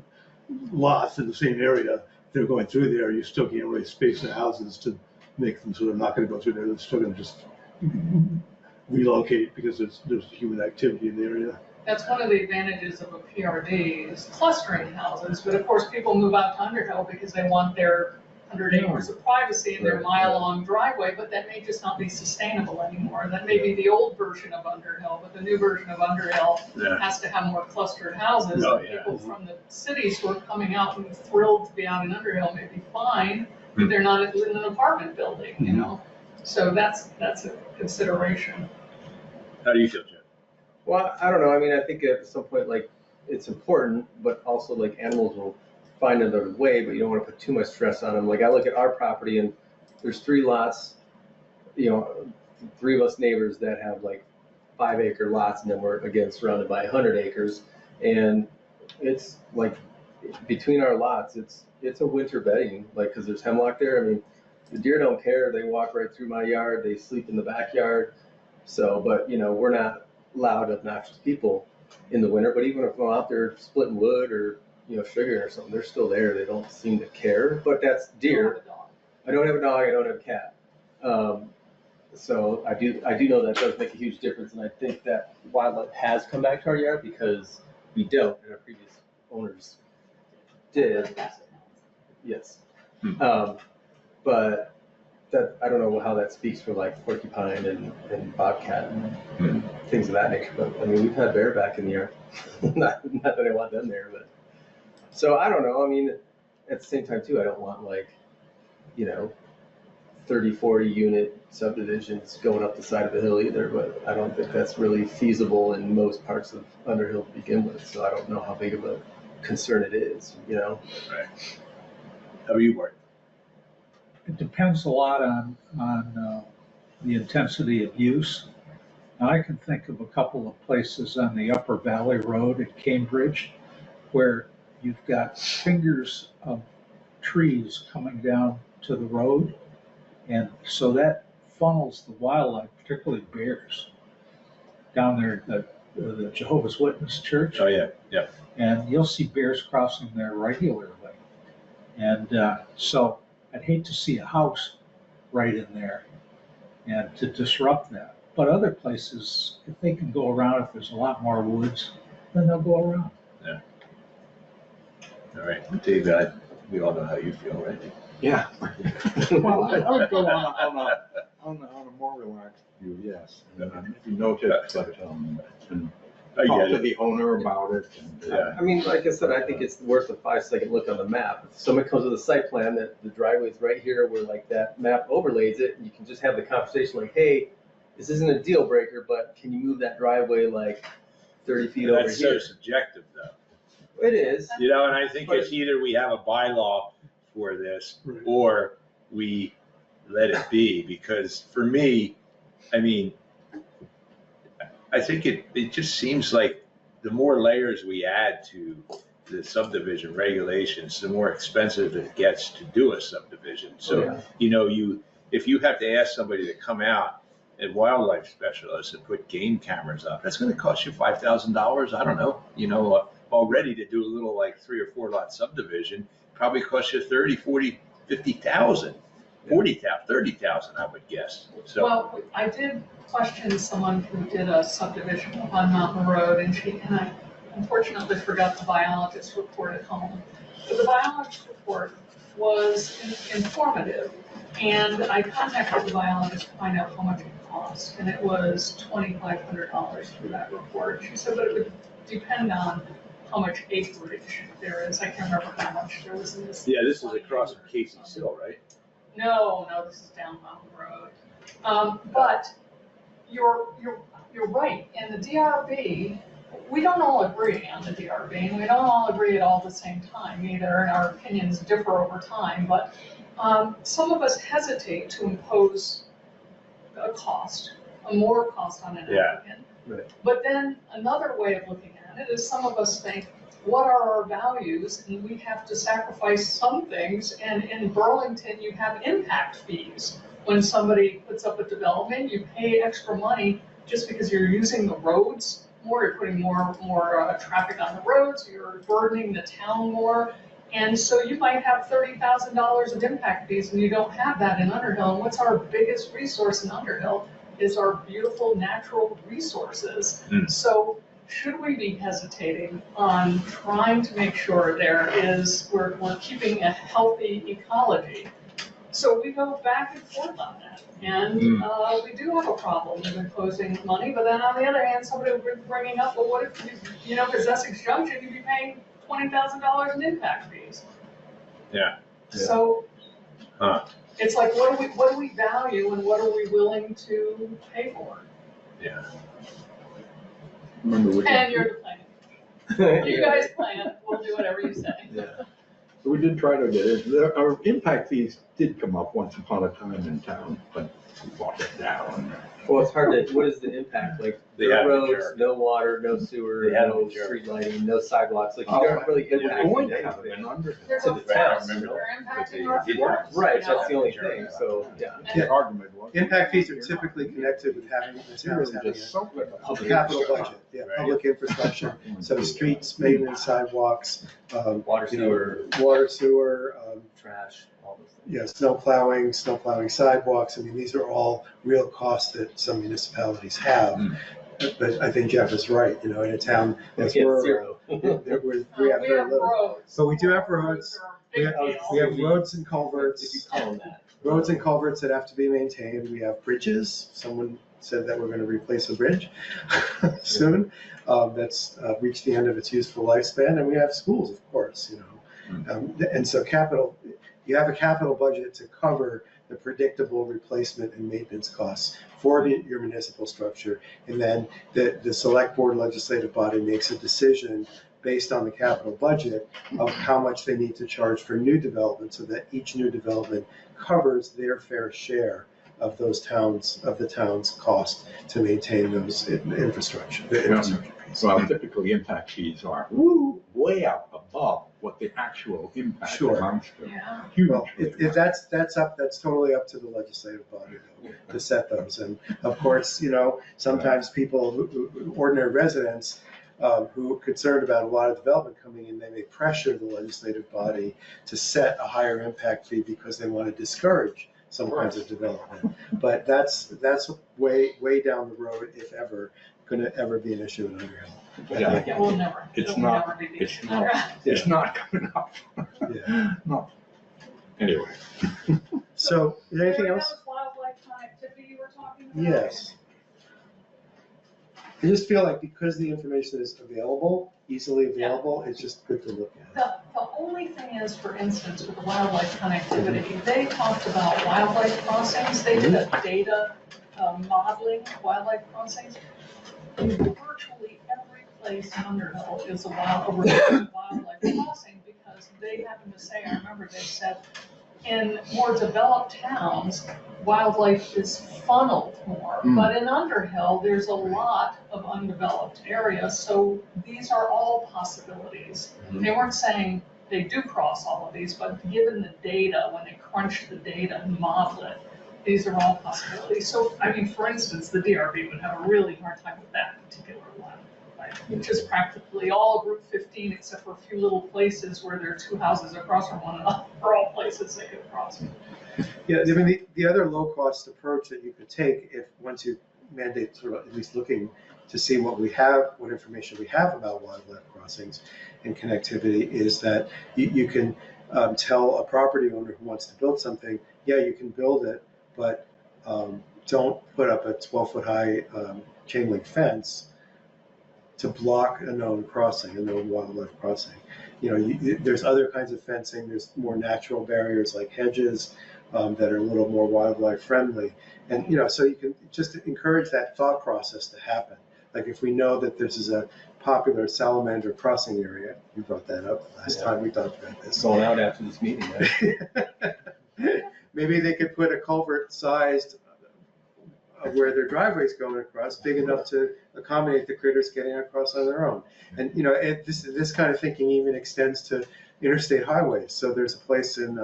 lots in the same area, they're going through there, you still can't really space the houses to make them so they're not gonna go through there, they're still gonna just relocate because there's human activity in the area. That's one of the advantages of a PRD is clustering houses, but of course, people move out to Underhill because they want their 100 acres of privacy and their mile-long driveway, but that may just not be sustainable anymore. That may be the old version of Underhill, but the new version of Underhill has to have more clustered houses. Oh, And people from the cities who are coming out and thrilled to be out in Underhill may be fine, but they're not in an apartment building, you know? So that's a consideration. How do you feel, Jim? Well, I don't know. I mean, I think at some point, like, it's important, but also like animals will find another way, but you don't want to put too much stress on them. Like I look at our property and there's 3 lots, you know, 3 of us neighbors that have like 5-acre lots, and then we're again surrounded by 100 acres. And it's like between our lots, it's a winter bedding, like, cause there's hemlock there. I mean, the deer don't care. They walk right through my yard. They sleep in the backyard. So, but you know, we're not loud, obnoxious people in the winter, but even if I'm out there splitting wood or, you know, sugar or something, they're still there. They don't seem to care, but that's deer. I don't have a dog. I don't have a cat. So I do know that does make a huge difference. And I think that wildlife has come back to our yard because we don't, and our previous owners did. Yes. But that, I don't know how that speaks for like porcupine and bobcat and things of that nature. But I mean, we've had bear back in the yard. not that I want them there, but so I don't know. I mean, at the same time too, I don't want like, you know, 30, 40 unit subdivisions going up the side of the hill either. But I don't think that's really feasible in most parts of Underhill to begin with. So I don't know how big of a concern it is, you know. Right. How are you, Mark? It depends a lot on the intensity of use. Now, I can think of a couple of places on the Upper Valley Road at Cambridge where you've got fingers of trees coming down to the road. And so that funnels the wildlife, particularly bears, down there at the Jehovah's Witness Church. Oh, yeah, yeah. And you'll see bears crossing there regularly. And so I'd hate to see a house right in there and to disrupt that. But other places, if they can go around, if there's a lot more woods, then they'll go around. Yeah. All right, Dave, we all know how you feel, right? Yeah. Well, I would go on a more relaxed view, yes. And maybe note it, but, and I talk get to it. the owner about it. And, Yeah. I mean, like I said, I think it's worth a 5-second look on the map. If someone comes with a site plan that the driveway's right here where like that map overlays it, you can just have the conversation like, hey, this isn't a deal breaker, but can you move that driveway like 30 feet over That's so here? subjective, though. It is. You know, and I think it's either we have a bylaw for this Right. or we let it be, because for me, I mean, I think it just seems like the more layers we add to the subdivision regulations, the more expensive it gets to do a subdivision. So, Yeah. you know, if you have to ask somebody to come out and wildlife specialists and put game cameras up, that's gonna cost you $5,000. I don't know, you know, already to do a little like 3 or 4 lot subdivision, probably costs you 30, 40, 50,000, 40,000, 30,000, I would guess. So, Well, I did question someone who did a subdivision on Mountain Road, and I unfortunately forgot the biologist report at home. But the biologist report was informative, and I contacted the biologist to find out how much it cost, and it was $2,500 for that report. She said that it would depend on how much acreage there is. I can't remember how much there was in this. yeah, this is across from Casey's Hill, right? No, this is down Mountain Road. But you're right. In the DRB, we don't all agree on the DRB, and we don't all agree at all the same time either, and our opinions differ over time. But some of us hesitate to impose a more cost on an applicant. Right. But then another way of looking at it is some of us think, what are our values? And we have to sacrifice some things. And in Burlington, you have impact fees. When somebody puts up a development, you pay extra money just because you're using the roads more, you're putting more traffic on the roads, you're burdening the town more. And so you might have $30,000 of impact fees and you don't have that in Underhill. And what's our biggest resource in Underhill is our beautiful natural resources. So should we be hesitating on trying to make sure we're keeping a healthy ecology? So we go back and forth on that. And we do have a problem with imposing money, but then on the other hand, somebody will be bringing up, well, what if because Essex Junction, you'd be paying $20,000 in impact fees. Yeah. So it's like, what do we value and what are we willing to pay for? Yeah. Remember, And you're the planning. You guys plan, we'll do whatever you say. we did try to get it. Our impact fees did come up once upon a time in town, but we brought it down. Well, it's hard to, what is the impact? Like, They no have roads, Adjourn. no water, no sewer, They have no Adjourn. street lighting, no sidewalks, like, you Oh, don't really We're impact going to have it anything. in Underhill. There's To a the forest, town, they're but they impacting our did forest. Right, you know? that's the only thing, so, yeah. The argument was. Impact fees are typically connected with having, the towns having Just so good. a capital budget, public infrastructure, so streets, maintenance, sidewalks, Water, sewer, water, sewer, trash, all those things. yeah, snow plowing sidewalks. I mean, these are all real costs that some municipalities have. But I think Jeff is right, in a town that's It's rural, zero. we have very little. roads. So we do have roads. are a We big have, deal. we have roads and If you culverts, call them that. roads and culverts that have to be maintained. We have bridges. Someone said that we're going to replace a bridge soon. That's reached the end of its useful lifespan. And we have schools, of course, and so you have a capital budget to cover the predictable replacement and maintenance costs for your municipal structure. And then the select board legislative body makes a decision based on the capital budget of how much they need to charge for new development, so that each new development covers their fair share of the town's cost to maintain those infrastructure. Well, typically impact fees are way up above what the actual impact Sure. amounts to. Yeah. Huge. Well, if that's totally up to the legislative body to set those. And of course, sometimes people, ordinary residents, who are concerned about a lot of development coming in, they may pressure the legislative body to set a higher impact fee because they want to discourage some kinds of development. But that's way down the road, if ever, going to ever be an issue in Underhill. Yeah. Yeah, we'll never. It's it'll not- never be the it's issue. not. It's not coming up. Yeah. No. Anyway. So, is there anything That else? was wildlife connectivity you were talking about? Yes. I just feel like because the information is easily available, it's just good to look at. The only thing is, for instance, with the wildlife connectivity, they talked about wildlife crossings. They did a data modeling of wildlife crossings. Virtually every place in Underhill is a wildlife crossing, because they happen to say, I remember they said, in more developed towns, wildlife is funneled more. But in Underhill, there's a lot of undeveloped areas, so these are all possibilities. They weren't saying they do cross all of these, but given the data, when they crunch the data and model it, these are all possibilities. So, I mean, for instance, the DRB would have a really hard time with that particular one, right? Which is practically all of Route 15, except for a few little places where there are two houses across from one another, are all places they could cross. Yeah, I mean, the other low-cost approach that you could take, once you mandate sort of at least looking to see what information we have about wildlife crossings and connectivity, is that you can tell a property owner who wants to build something, yeah, you can build it, but don't put up a 12-foot high chain link fence to block a known wildlife crossing. There's other kinds of fencing. There's more natural barriers like hedges that are a little more wildlife friendly. And, so you can just encourage that thought process to happen. Like if we know that this is a popular salamander crossing area, we brought that up last time we talked about this. Going out after this meeting, right? Maybe they could put a culvert sized where their driveway's going across, big enough to accommodate the critters getting across on their own. And, this kind of thinking even extends to interstate highways. So there's a place in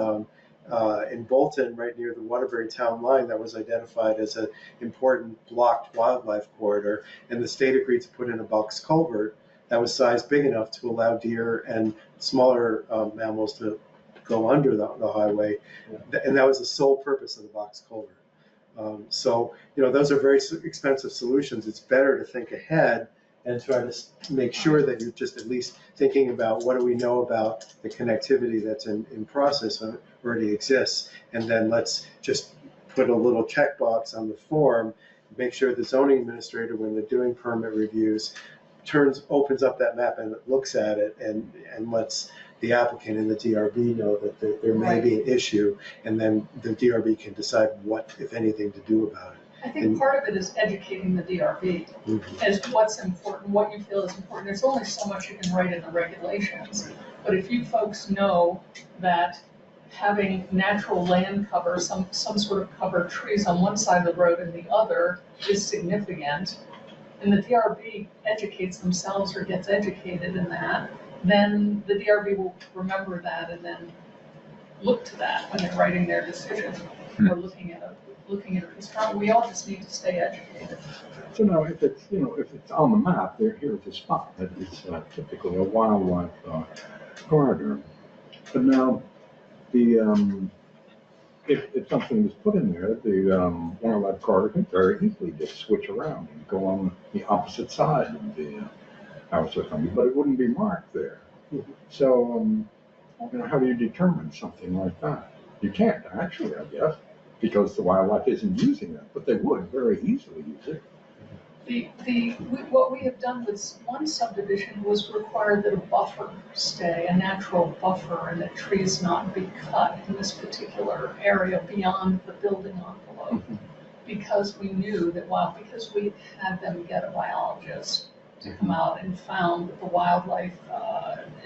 Bolton, right near the Waterbury town line, that was identified as an important blocked wildlife corridor. And the state agreed to put in a box culvert that was sized big enough to allow deer and smaller mammals to go under the highway. And that was the sole purpose of the box culvert. So, those are very expensive solutions. It's better to think ahead and try to make sure that you're just at least thinking about what do we know about the connectivity that's in process or already exists. And then let's just put a little checkbox on the form, make sure the zoning administrator, when they're doing permit reviews, opens up that map and looks at it and lets the applicant and the DRB know that there may be an issue, and then the DRB can decide what, if anything, to do about it. I think part of it is educating the DRB as what's important, what you feel is important. There's only so much you can write in the regulations, but if you folks know that having natural land cover, some sort of cover trees on one side of the road and the other is significant, and the DRB educates themselves or gets educated in that, then the DRB will remember that and then look to that when they're writing their decision or looking at a construction. We all just need to stay educated. So now, if it's on the map, here's a spot that is typically a wildlife corridor. But now, if something was put in there, the wildlife corridor could very easily just switch around and go on the opposite side of the house or something, but it wouldn't be marked there. So, how do you determine something like that? You can't actually, I guess, because the wildlife isn't using it, but they would very easily use it. What we have done with one subdivision was require that a buffer stay, a natural buffer, and that trees not be cut in this particular area beyond the building envelope. Because we knew that because we had them get a biologist to come out and found that the wildlife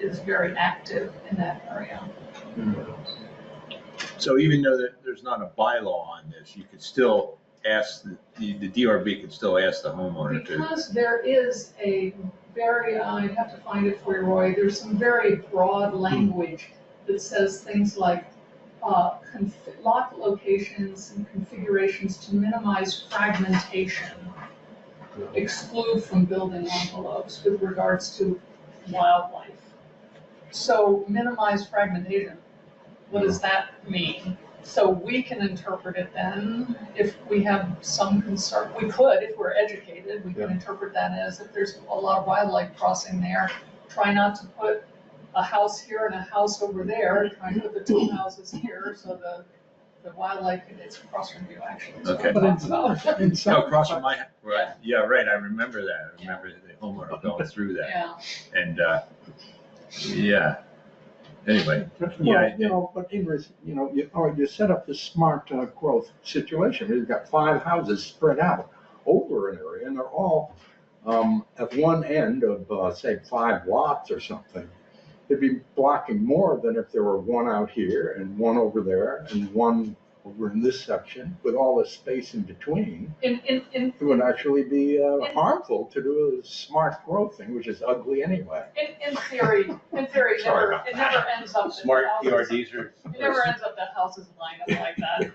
is very active in that area. So even though there's not a bylaw on this, you could still ask, the DRB could still ask the homeowner to. Because there is a very, I'd have to find it for you, Roy, there's some very broad language that says things like lock locations and configurations to minimize fragmentation, exclude from building envelopes with regards to wildlife. So minimize fragmentation, what does that mean? So we can interpret it then, if we have some concern, we could, if we're educated, we can interpret that as if there's a lot of wildlife crossing there, try not to put a house here and a house over there, try and put the two houses here, so the wildlife gets across from you, actually. Okay. But it's No, across from my, right, yeah, right, I remember that. I remember the homeowner going through that. Yeah. And, anyway, Well, but Ingrid, you set up this smart growth situation. You've got 5 houses spread out over an area, and they're all at one end of, say, 5 lots or something. It'd be blocking more than if there were one out here and one over there and one over in this section with all the space in between. It would actually be harmful to do a smart growth thing, which is ugly anyway. In theory, Sorry it never ends up that smart houses, PRDs are. it never ends up that houses line up like that.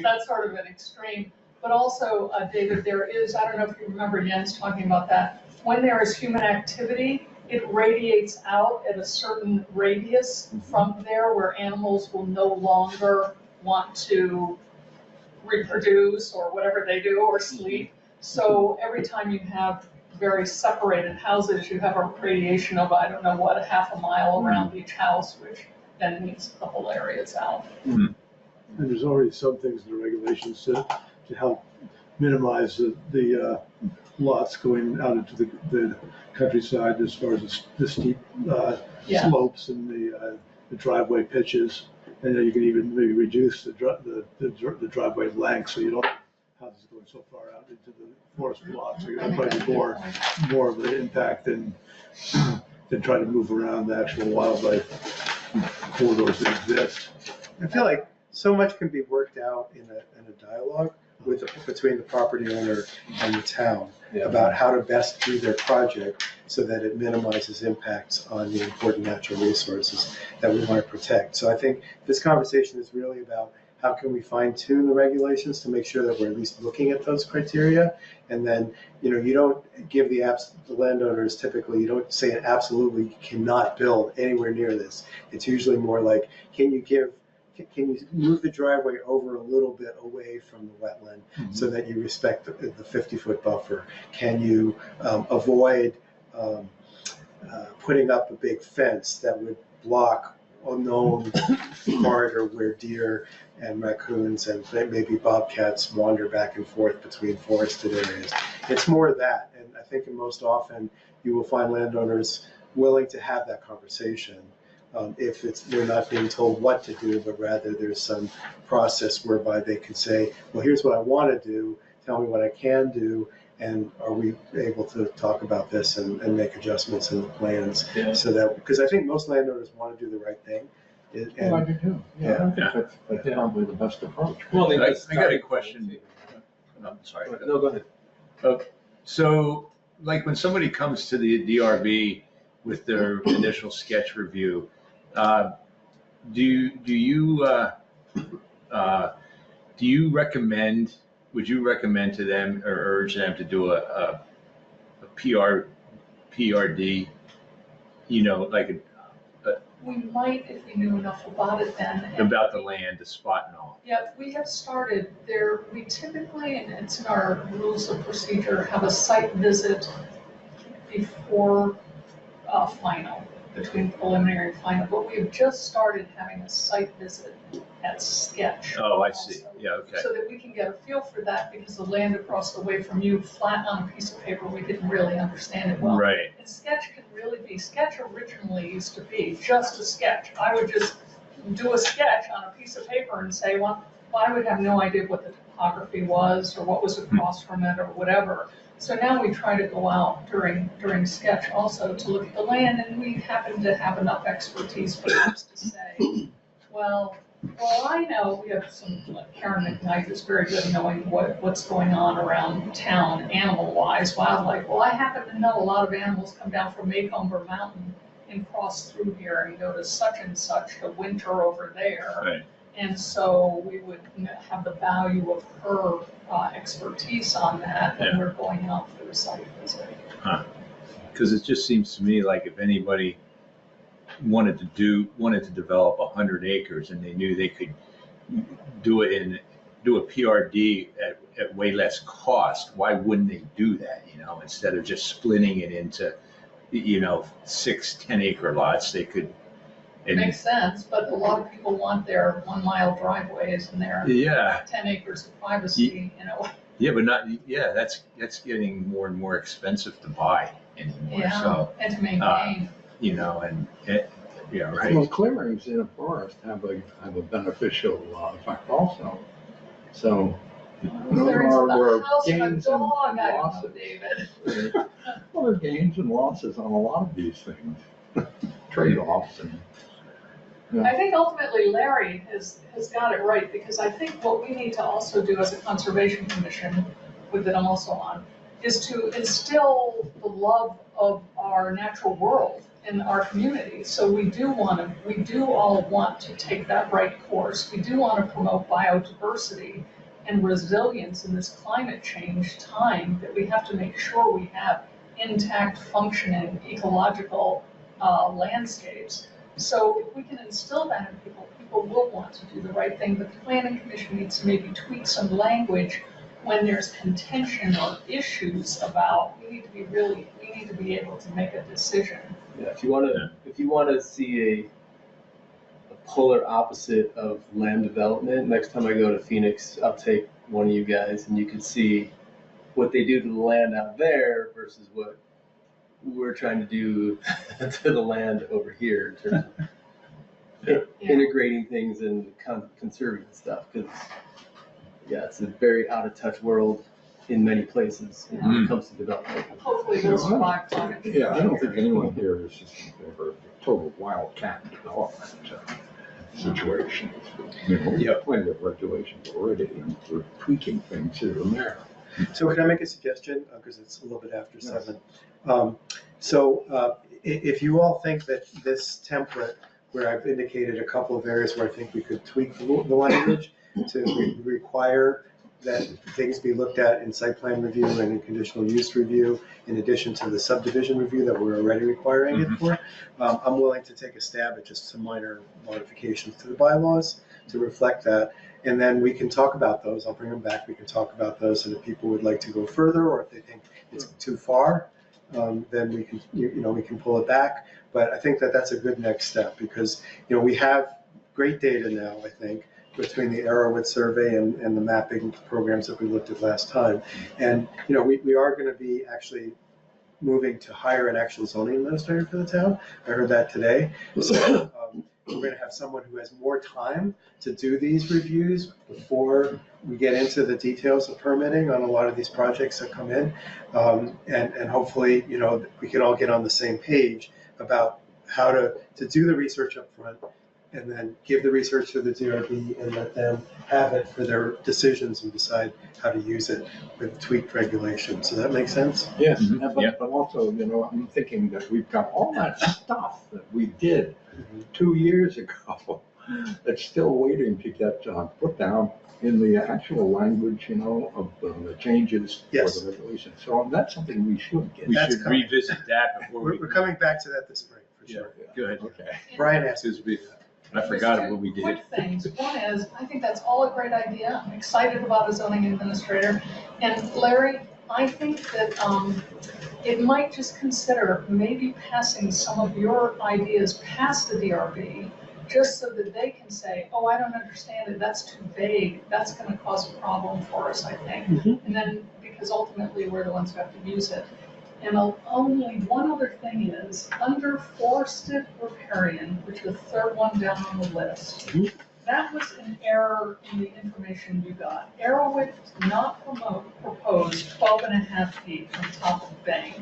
That's sort of an extreme. But also, David, there is, I don't know if you remember Jens talking about that, when there is human activity, it radiates out at a certain radius from there where animals will no longer want to reproduce or whatever they do or sleep. So every time you have very separated houses, you have a radiation of, I don't know what, a half a mile around each house, which then means the whole area is out. And there's already some things in the regulations to help minimize the lots going out into the countryside as far as the steep slopes and the driveway pitches. And then you can even maybe reduce the driveway length so you don't have houses going so far out into the forest plots. So you're going to probably more of an impact than trying to move around the actual wildlife corridors that exist. I feel like so much can be worked out in a dialogue between the property owner and the town about how to best do their project so that it minimizes impacts on the important natural resources that we want to protect. So I think this conversation is really about how can we fine tune the regulations to make sure that we're at least looking at those criteria? And then, you don't give the landowners typically, you don't say absolutely you cannot build anywhere near this. It's usually more like, can you move the driveway over a little bit away from the wetland so that you respect the 50-foot buffer? Can you avoid putting up a big fence that would block a known corridor where deer and raccoons and maybe bobcats wander back and forth between forested areas? It's more of that, and I think most often you will find landowners willing to have that conversation. If they're not being told what to do, but rather there's some process whereby they can say, well, here's what I want to do, tell me what I can do, and are we able to talk about this and make adjustments in the plans? Yeah. So that, because I think most landowners want to do the right thing. I do too. I think that's probably the best approach. Well, I got a question. I'm sorry. No, go ahead. So, like when somebody comes to the DRB with their initial sketch review, do you recommend? Would you recommend to them or urge them to do a PRD? Like We might if we knew enough about it then. about the land, the spot and all. Yeah, we have started there. We typically, and it's in our rules of procedure, have a site visit before final, between preliminary and final. But we have just started having a site visit at sketch. Oh, I see. also, Yeah, okay. So that we can get a feel for that, because the land across the way from you, flat on a piece of paper, we didn't really understand it well. Right. And sketch can really be, sketch originally used to be just a sketch. I would just do a sketch on a piece of paper and say, well, I would have no idea what the topography was or what was across from it or whatever. So now we try to go out during sketch also to look at the land, and we happen to have enough expertise perhaps to say, well, I know we have some, like Karen McKnight is very good at knowing what's going on around town animal-wise, wildlife. Well, I happen to know a lot of animals come down from Maycomber Mountain and cross through here and go to such and such to winter over there. Right. And so we would have the value of her expertise on that when we're going out for the site visit. Because it just seems to me like if anybody wanted to develop 100 acres and they knew they could do a PRD at way less cost, why wouldn't they do that? Instead of just splitting it into 6-10 acre lots, they could. It makes sense, but a lot of people want their 1 mile driveways and their 10 acres of privacy, Yeah, but that's getting more and more expensive to buy anymore. Yeah, so, and to maintain. Right. Well, clearings in a forest have a beneficial effect also. So, Clearings of there the house and a gains and dog, I don't know, losses. David. Well, there are gains and losses on a lot of these things, trade-offs and. I think ultimately Larry has got it right, because I think what we need to also do as a conservation commission, with it also on, is to instill the love of our natural world in our community. So we do all want to take that right course. We do want to promote biodiversity and resilience in this climate change time, that we have to make sure we have intact, functioning ecological landscapes. So if we can instill that in people will want to do the right thing. But the planning commission needs to maybe tweak some language when there's contention or issues about, we need to be able to make a decision. Yeah, if you want to see a polar opposite of land development, next time I go to Phoenix, I'll take one of you guys and you can see what they do to the land out there versus what we're trying to do to the land over here in terms of integrating things and conserving stuff. Because it's a very out of touch world in many places when it comes to development. Hopefully we'll survive climate change. Yeah, I don't think anyone here is just in favor of a total wildcat development situation. We have plenty of regulations already, and we're tweaking things here and there. So can I make a suggestion? Because it's a little bit after 7. If you all think that this template, where I've indicated a couple of areas where I think we could tweak the language, to require that things be looked at in site plan review and in conditional use review, in addition to the subdivision review that we're already requiring it for. I'm willing to take a stab at just some minor modifications to the bylaws to reflect that. And then we can talk about those. I'll bring them back. We can talk about those, and if people would like to go further, or if they think it's too far, then we can, we can pull it back. But I think that that's a good next step, because, we have great data now, I think, between the Arrowwood survey and the mapping programs that we looked at last time. And, we are going to be actually moving to hire an actual zoning administrator for the town. I heard that today. So we're going to have someone who has more time to do these reviews before we get into the details of permitting on a lot of these projects that come in. And hopefully, we can all get on the same page about how to do the research up front, and then give the research to the DRB and let them have it for their decisions and decide how to use it with tweaked regulations. Does that make sense? Yes, Yeah. but also, I'm thinking that we've got all that stuff that we did 2 years ago that's still waiting to get put down in the actual language, of the changes Yes. for the regulation. So that's something we should get. We That's should coming. revisit that before we. We're coming back to that this spring, for Yeah, sure. good. Okay. Brian asked. I forgot what we did. Quick things. One is, I think that's all a great idea. I'm excited about a zoning administrator. And Larry, I think that it might just consider maybe passing some of your ideas past the DRB, just so that they can say, oh, I don't understand it, that's too vague, that's going to cause a problem for us, I think. And then, because ultimately we're the ones who have to use it. And only one other thing is, under forested riparian, which is the third one down on the list, that was an error in the information you got. Arrowwood did not propose 12.5 feet from top of bank.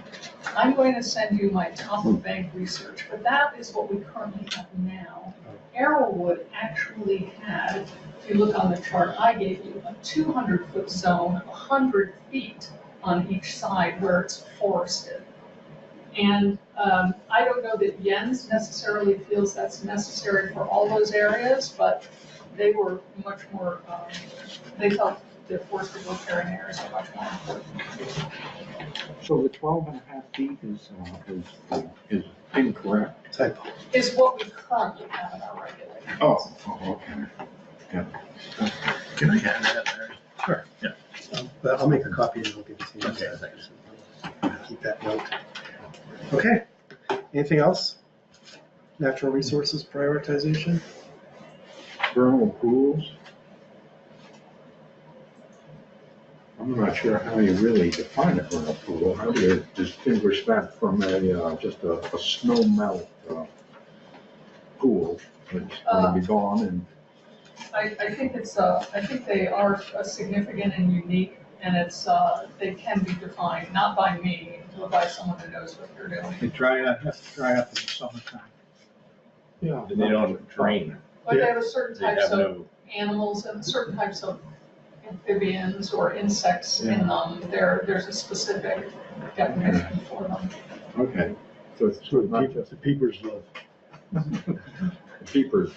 I'm going to send you my top of bank research, but that is what we currently have now. Arrowwood actually had, if you look on the chart I gave you, a 200-foot zone, 100 feet on each side where it's forested. And I don't know that Jens necessarily feels that's necessary for all those areas, but they were much more, they felt the forested riparian areas are much more important. So the 12.5 feet is incorrect? Typo. Is what we currently have in our regulations. Oh, okay. Can I have that there? Sure. Yeah. But I'll make a copy and I'll give it to you. Okay, thanks. Keep that note. Okay. Anything else? Natural resources prioritization? Vernal pools? I'm not sure how you really define a vernal pool. How do you distinguish that from just a snow melt pool that's going to be gone and I think I think they are significant and unique, and they can be defined, not by me, but by someone who knows what they're doing. They have to dry up in the summertime. yeah, And they don't drain. But they have a certain They types have of no, animals and certain types of amphibians or insects in them. There's a specific definition for them. Okay, so it's sort of not just The peepers love. the peepers.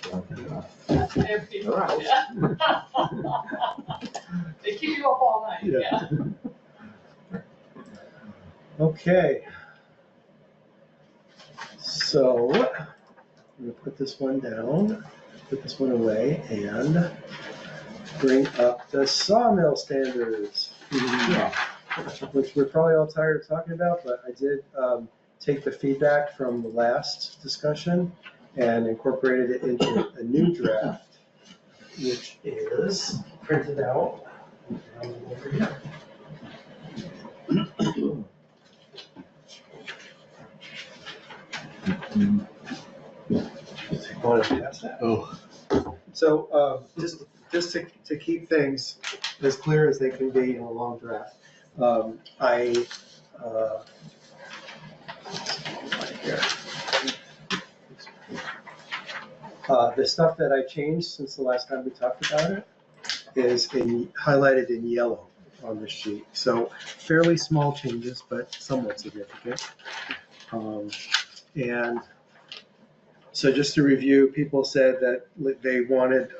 They have people, All right. yeah. They keep you up all night, Yeah. yeah. Okay. So, I'm gonna put this one down, put this one away, and bring up the sawmill standards. Yeah. Which we're probably all tired of talking about, but I did take the feedback from the last discussion and incorporated it into a new draft, which is printed out. Over here. Want to pass that? Oh. So just to keep things as clear as they can be in a long draft, the stuff that I changed since the last time we talked about it is highlighted in yellow on this sheet. So fairly small changes, but somewhat significant. And so just to review, people said that they wanted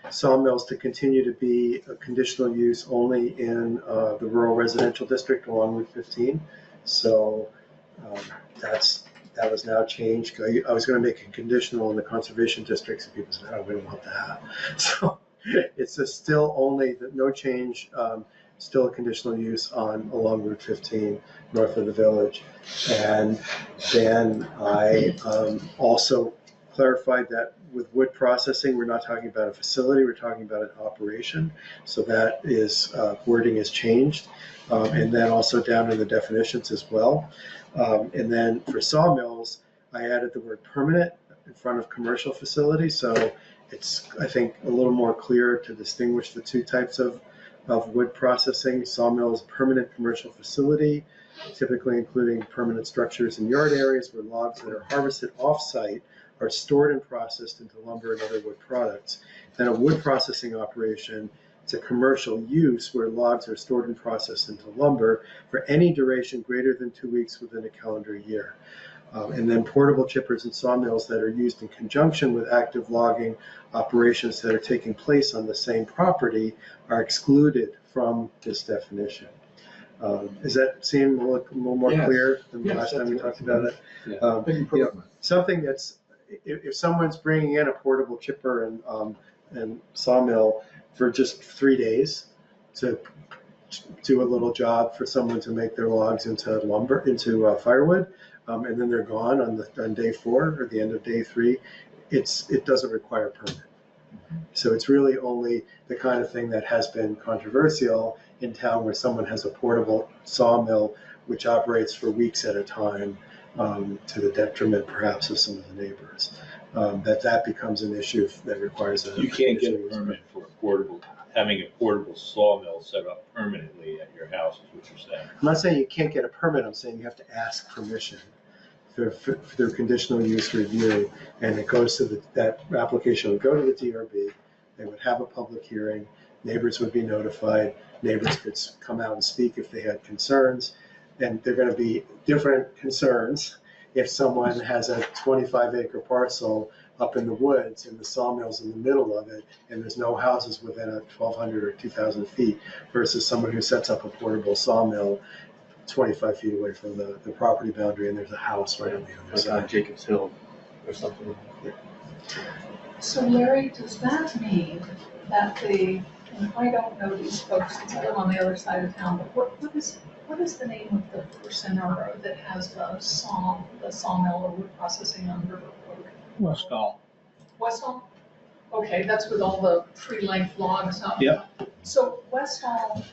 sawmills to continue to be a conditional use only in the rural residential district along Route 15. So that was now changed. I was going to make it conditional in the conservation districts, and people said, "Oh, we don't want that." So it's still only no change. Still a conditional use along Route 15 north of the village. And then I also clarified that with wood processing, we're not talking about a facility, we're talking about an operation. So that is wording has changed. And then also down in the definitions as well. And then for sawmills, I added the word permanent in front of commercial facility. So it's, I think, a little more clear to distinguish the two types of wood processing. Sawmill is a permanent commercial facility, typically including permanent structures and yard areas where logs that are harvested off-site are stored and processed into lumber and other wood products. Then a wood processing operation, it's a commercial use where logs are stored and processed into lumber for any duration greater than 2 weeks within a calendar year. And then portable chippers and sawmills that are used in conjunction with active logging operations that are taking place on the same property are excluded from this definition. Does that seem a little more clear than the last time we talked about it? Yeah. Something that's, if someone's bringing in a portable chipper and sawmill for just 3 days to do a little job for someone to make their logs into firewood, and then they're gone on day 4 or the end of day 3, it doesn't require a permit. So it's really only the kind of thing that has been controversial in town where someone has a portable sawmill which operates for weeks at a time, to the detriment perhaps of some of the neighbors. That becomes an issue that requires a. You can't get a permit for having a portable sawmill set up permanently at your house, is what you're saying. I'm not saying you can't get a permit, I'm saying you have to ask permission for their conditional use review, and it goes to that application would go to the DRB, they would have a public hearing, neighbors would be notified, neighbors could come out and speak if they had concerns, and they're going to be different concerns if someone has a 25-acre parcel up in the woods and the sawmill's in the middle of it and there's no houses within 1,200 or 2,000 feet versus someone who sets up a portable sawmill 25 feet away from the property boundary and there's a house right on the other side. Like on Jacob's Hill or something. Yeah. So Larry, does that mean that and I don't know these folks, since I live on the other side of town, but what is the name of the person or that has the sawmill or wood processing on River Road? Westall. Westall? Okay, that's with all the tree-length logs up. Yep. So Westall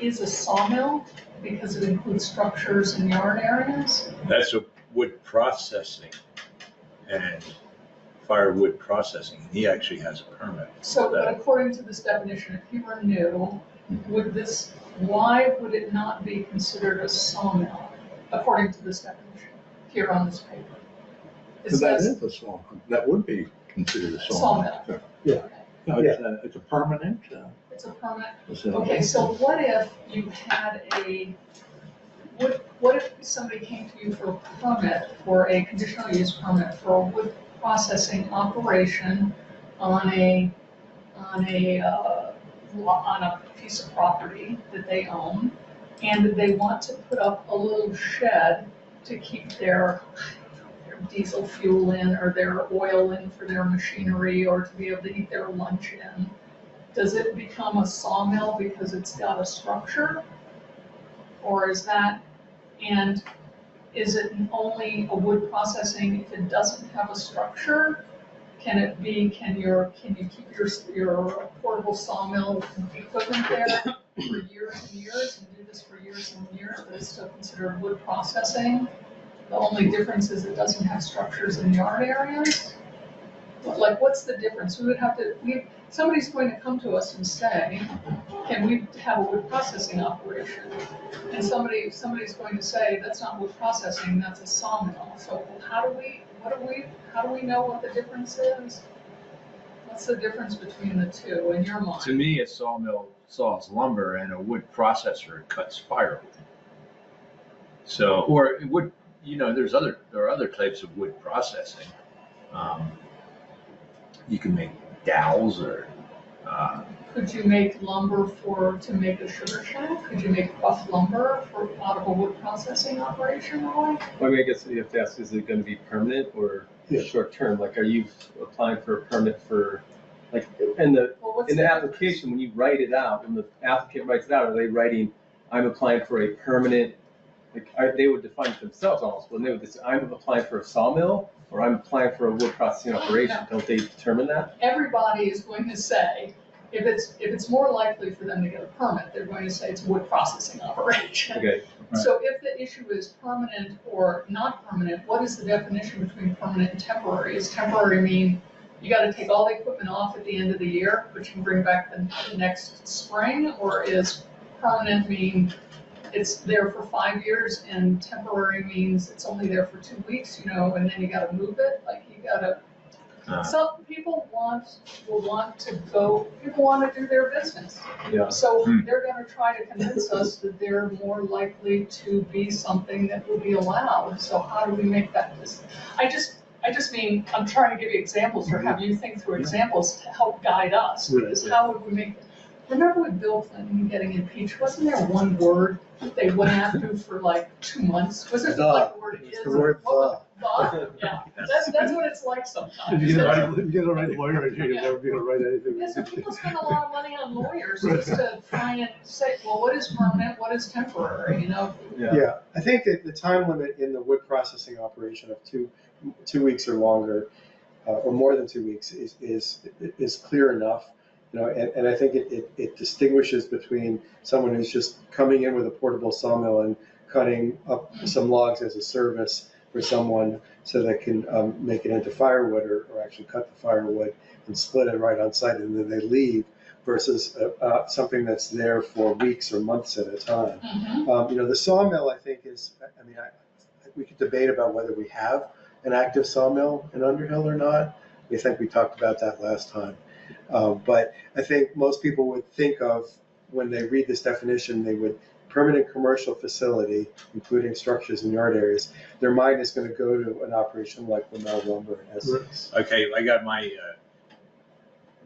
is a sawmill because it includes structures and yard areas? That's a wood processing and firewood processing. He actually has a permit. So, but according to this definition, if you were new, why would it not be considered a sawmill, according to this definition, here on this paper? So that is a sawmill. That would be considered a sawmill. Sawmill. Yeah. No, it's a permanent. It's a permit. Facility. Okay, so what if you had what if somebody came to you for a permit, for a conditional use permit for a wood processing operation on a piece of property that they own, and they want to put up a little shed to keep their diesel fuel in or their oil in for their machinery or to be able to eat their lunch in? Does it become a sawmill because it's got a structure? Or is it only a wood processing if it doesn't have a structure? Can you keep your portable sawmill equipment there for years and years and do this for years and years, but it's still considered wood processing? The only difference is it doesn't have structures in yard areas? Like, what's the difference? Somebody's going to come to us and say, can we have a wood processing operation? And somebody's going to say, that's not wood processing, that's a sawmill. So how do we know what the difference is? What's the difference between the two in your mind? To me, a sawmill saws lumber and a wood processor cuts firewood. So, or wood, there are other types of wood processing. You can make dowels or Could you make lumber to make a sugar shack? Could you make rough lumber out of a wood processing operation, Roy? I mean, I guess you have to ask, is it gonna be permanent or Yeah. short term? Like, are you applying for a permit for, like, in the application, when you write it out, when the applicant writes it out, are they writing, I'm applying for a permanent, like, they would define it themselves almost, when they would say, I'm applying for a sawmill, or I'm applying for a wood processing operation, don't they determine that? Everybody is going to say, if it's more likely for them to get a permit, they're going to say it's a wood processing operation. Okay. Right. So if the issue is permanent or not permanent, what is the definition between permanent and temporary? Does temporary mean you gotta take all the equipment off at the end of the year, but you can bring back the next spring? Or is permanent mean it's there for 5 years, and temporary means it's only there for 2 weeks, and then you gotta move it? Like, you gotta, some people will want to do their business. Yeah. So they're gonna try to convince us that they're more likely to be something that will be allowed. So how do we make that? I just mean, I'm trying to give you examples, or have you think through examples to help guide us. Because how would we make, remember with Bill Clinton getting impeached, wasn't there one word that they went after for like 2 months? Was it like the word is? The word the? Yeah, that's what it's like sometimes. If you get the right lawyer in here, you'll never be able to write anything. Yeah, so people spend a lot of money on lawyers just to try and say, well, what is permanent, what is temporary, Yeah, I think that the time limit in the wood processing operation of two weeks or longer, or more than 2 weeks, is clear enough. And I think it distinguishes between someone who's just coming in with a portable sawmill and cutting up some logs as a service for someone so they can make it into firewood, or actually cut the firewood and split it right on site and then they leave, versus something that's there for weeks or months at a time. The sawmill, I think, we could debate about whether we have an active sawmill in Underhill or not. I think we talked about that last time. But I think most people would think of, when they read this definition, they would, permanent commercial facility, including structures and yard areas, their mind is going to go to an operation like Lamel Lumber in Essex. Okay, I got my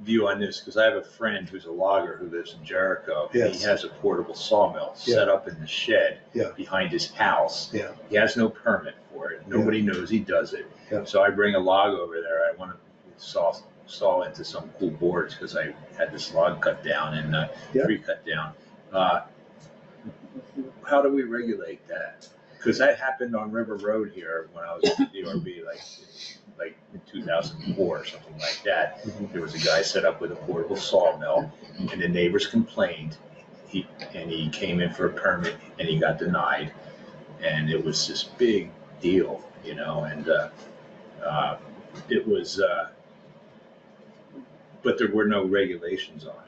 view on this because I have a friend who's a logger who lives in Jericho. Yes. He has a portable sawmill set up in the shed behind his house. Yeah. He has no permit for it. Nobody knows he does it. Yeah. So I bring a log over there. I want to saw into some cool boards because I had this log cut down and tree cut down. How do we regulate that? Because that happened on River Road here when I was at the DRB, like in 2004 or something like that. There was a guy set up with a portable sawmill, and the neighbors complained. He came in for a permit and he got denied, and it was this big deal, and it was. But there were no regulations on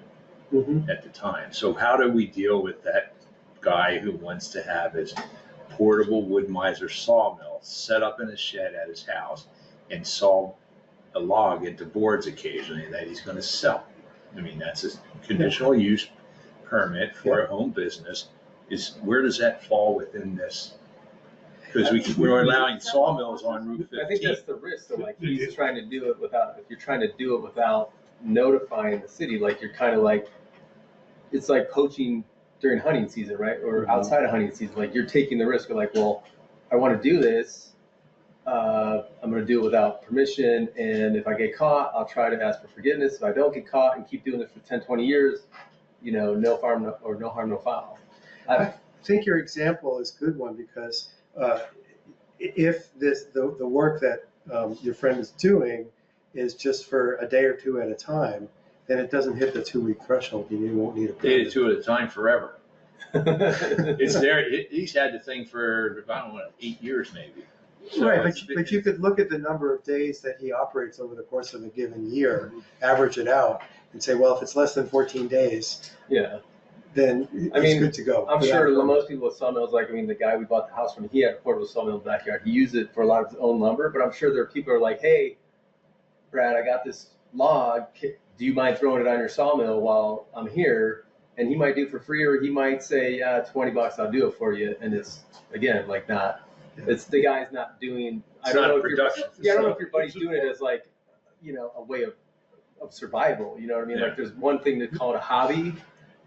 it at the time. So how do we deal with that guy who wants to have his portable wood miser sawmill set up in a shed at his house and saw a log into boards occasionally that he's going to sell? I mean, that's a conditional use permit for a home business. Where does that fall within this? Because we're allowing sawmills on Route 15. I think that's the risk. So like, he's trying to do it without, if you're trying to do it without notifying the city, like, you're kind of like, it's like poaching during hunting season, right? Or outside of hunting season, like, you're taking the risk of like, well, I want to do this. I'm going to do it without permission. And if I get caught, I'll try to ask for forgiveness. If I don't get caught and keep doing this for 10, 20 years, no harm, no foul. I think your example is a good one, because if the work that your friend is doing is just for a day or two at a time, then it doesn't hit the 2-week threshold, and you won't need a permit. Day or two at a time forever. It's there. He's had the thing for, I don't know, 8 years maybe. So right, but you could look at the number of days that he operates over the course of a given year, average it out, and say, well, if it's less than 14 days, then it's good to go. I'm sure most people with sawmills, like, the guy we bought the house from, he had a portable sawmill in the backyard. He used it for a lot of his own lumber, but I'm sure there are people who are like, hey, Brad, I got this log. Do you mind throwing it on your sawmill while I'm here? And he might do it for free, or he might say, $20, I'll do it for you. And it's, again, like, it's the guy's not doing, I don't know if your buddy's doing it as like, a way of of survival, you know what I mean? Yeah. Like, there's one thing to call it a hobby,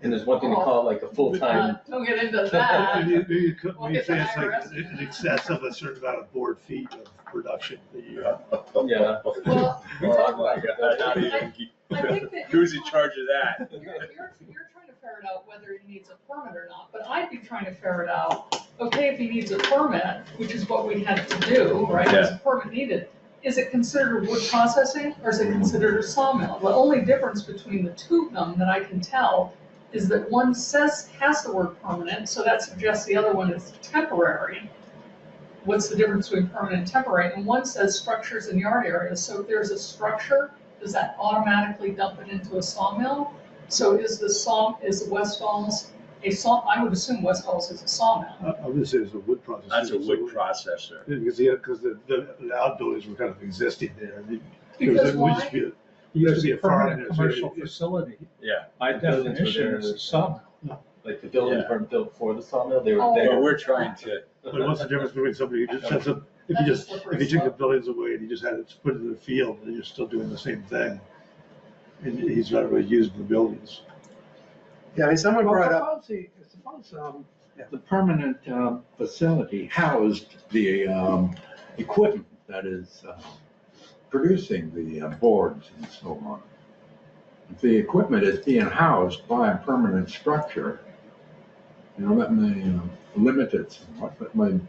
and there's one thing to call it like a full-time. Don't get into that. You We'll you get say the it's like IRS. in excess of a certain amount of board feet of production a year. Yeah. Well, We talk about that. I think that Who's in charge of that? You're trying to ferret out whether he needs a permit or not, but I'd be trying to ferret out, okay, if he needs a permit, which is what we had to do, right? There's a permit needed. Is it considered wood processing or is it considered a sawmill? The only difference between the two of them that I can tell is that one has the word permanent, so that suggests the other one is temporary. What's the difference between permanent and temporary? And one says structures and yard areas. So if there's a structure, does that automatically dump it into a sawmill? So is the Westfall's a saw? I would assume Westfall's is a sawmill. I would say it's a wood processor. That's a wood processor. Because the outbuildings were kind of existing there. Because It would why? just be It used to be a farm. Permanent commercial facility, Yeah. by The buildings were definition, there. is a sawmill. Like the buildings Yeah. weren't built for the sawmill, they Oh. were there. But we're trying to, But what's the difference between somebody who just sets up, if you took the buildings away and you just had it put it in the field, and you're still doing the same thing? And he's not really using the buildings. Yeah, I mean, someone brought up, Suppose the permanent facility housed the equipment that is producing the boards and so on. If the equipment is being housed by a permanent structure, that may limit it somewhat, but may.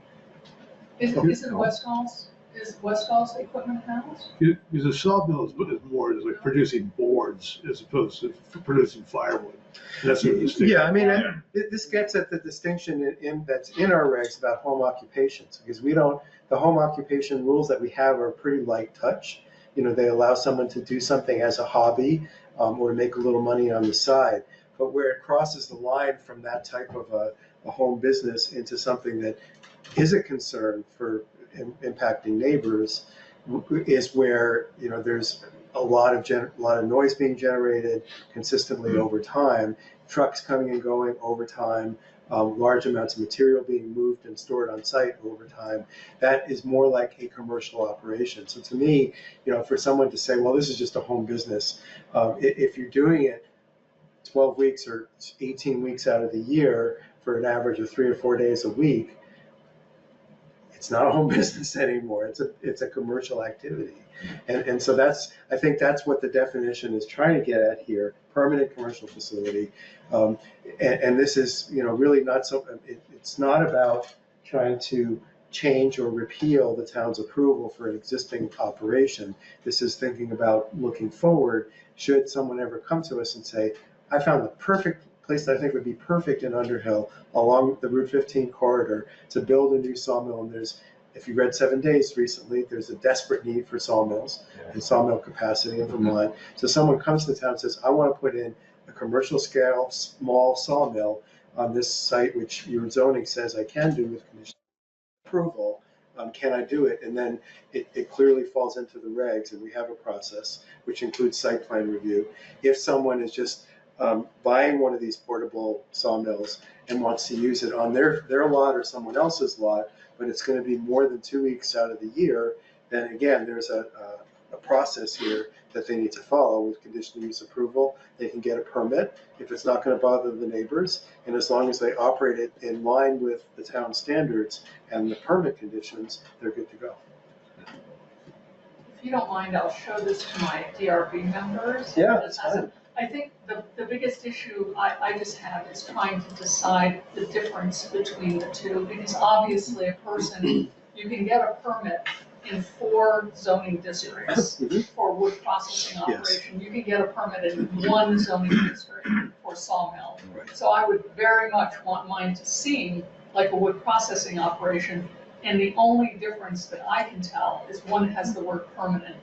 Isn't Westfall's equipment housed? Because a sawmill is more is like producing boards as opposed to producing firewood. That's what the distinction. yeah, I mean, this gets at the distinction that's in our regs about home occupations, because the home occupation rules that we have are pretty light touch. They allow someone to do something as a hobby, or to make a little money on the side. But where it crosses the line from that type of a home business into something that is a concern for impacting neighbors is where, there's a lot of noise being generated consistently over time, trucks coming and going over time, large amounts of material being moved and stored on site over time. That is more like a commercial operation. So to me, for someone to say, well, this is just a home business, if you're doing it 12 weeks or 18 weeks out of the year for an average of 3 or 4 days a week, it's not a home business anymore. It's a commercial activity. And so I think that's what the definition is trying to get at here, permanent commercial facility. And this is, really not so, it's not about trying to change or repeal the town's approval for an existing operation. This is thinking about looking forward. Should someone ever come to us and say, I found the perfect place that I think would be perfect in Underhill along the Route 15 corridor to build a new sawmill. And if you read 7 Days recently, there's a desperate need for sawmills and sawmill capacity in Vermont. So someone comes to the town and says, I want to put in a commercial scale, small sawmill on this site, which your zoning says I can do with conditional approval. Can I do it? And then it clearly falls into the regs, and we have a process which includes site plan review. If someone is just buying one of these portable sawmills and wants to use it on their lot or someone else's lot, but it's going to be more than 2 weeks out of the year, then again, there's a process here that they need to follow with conditional use approval. They can get a permit if it's not going to bother the neighbors, and as long as they operate it in line with the town standards and the permit conditions, they're good to go. If you don't mind, I'll show this to my DRB members. Yeah, that's fine. I think the biggest issue I just have is trying to decide the difference between the two, because obviously a person, you can get a permit in 4 zoning districts for wood processing operation. You can get a permit in 1 zoning district for sawmill. Right. So I would very much want mine to seem like a wood processing operation, and the only difference that I can tell is one has the word permanent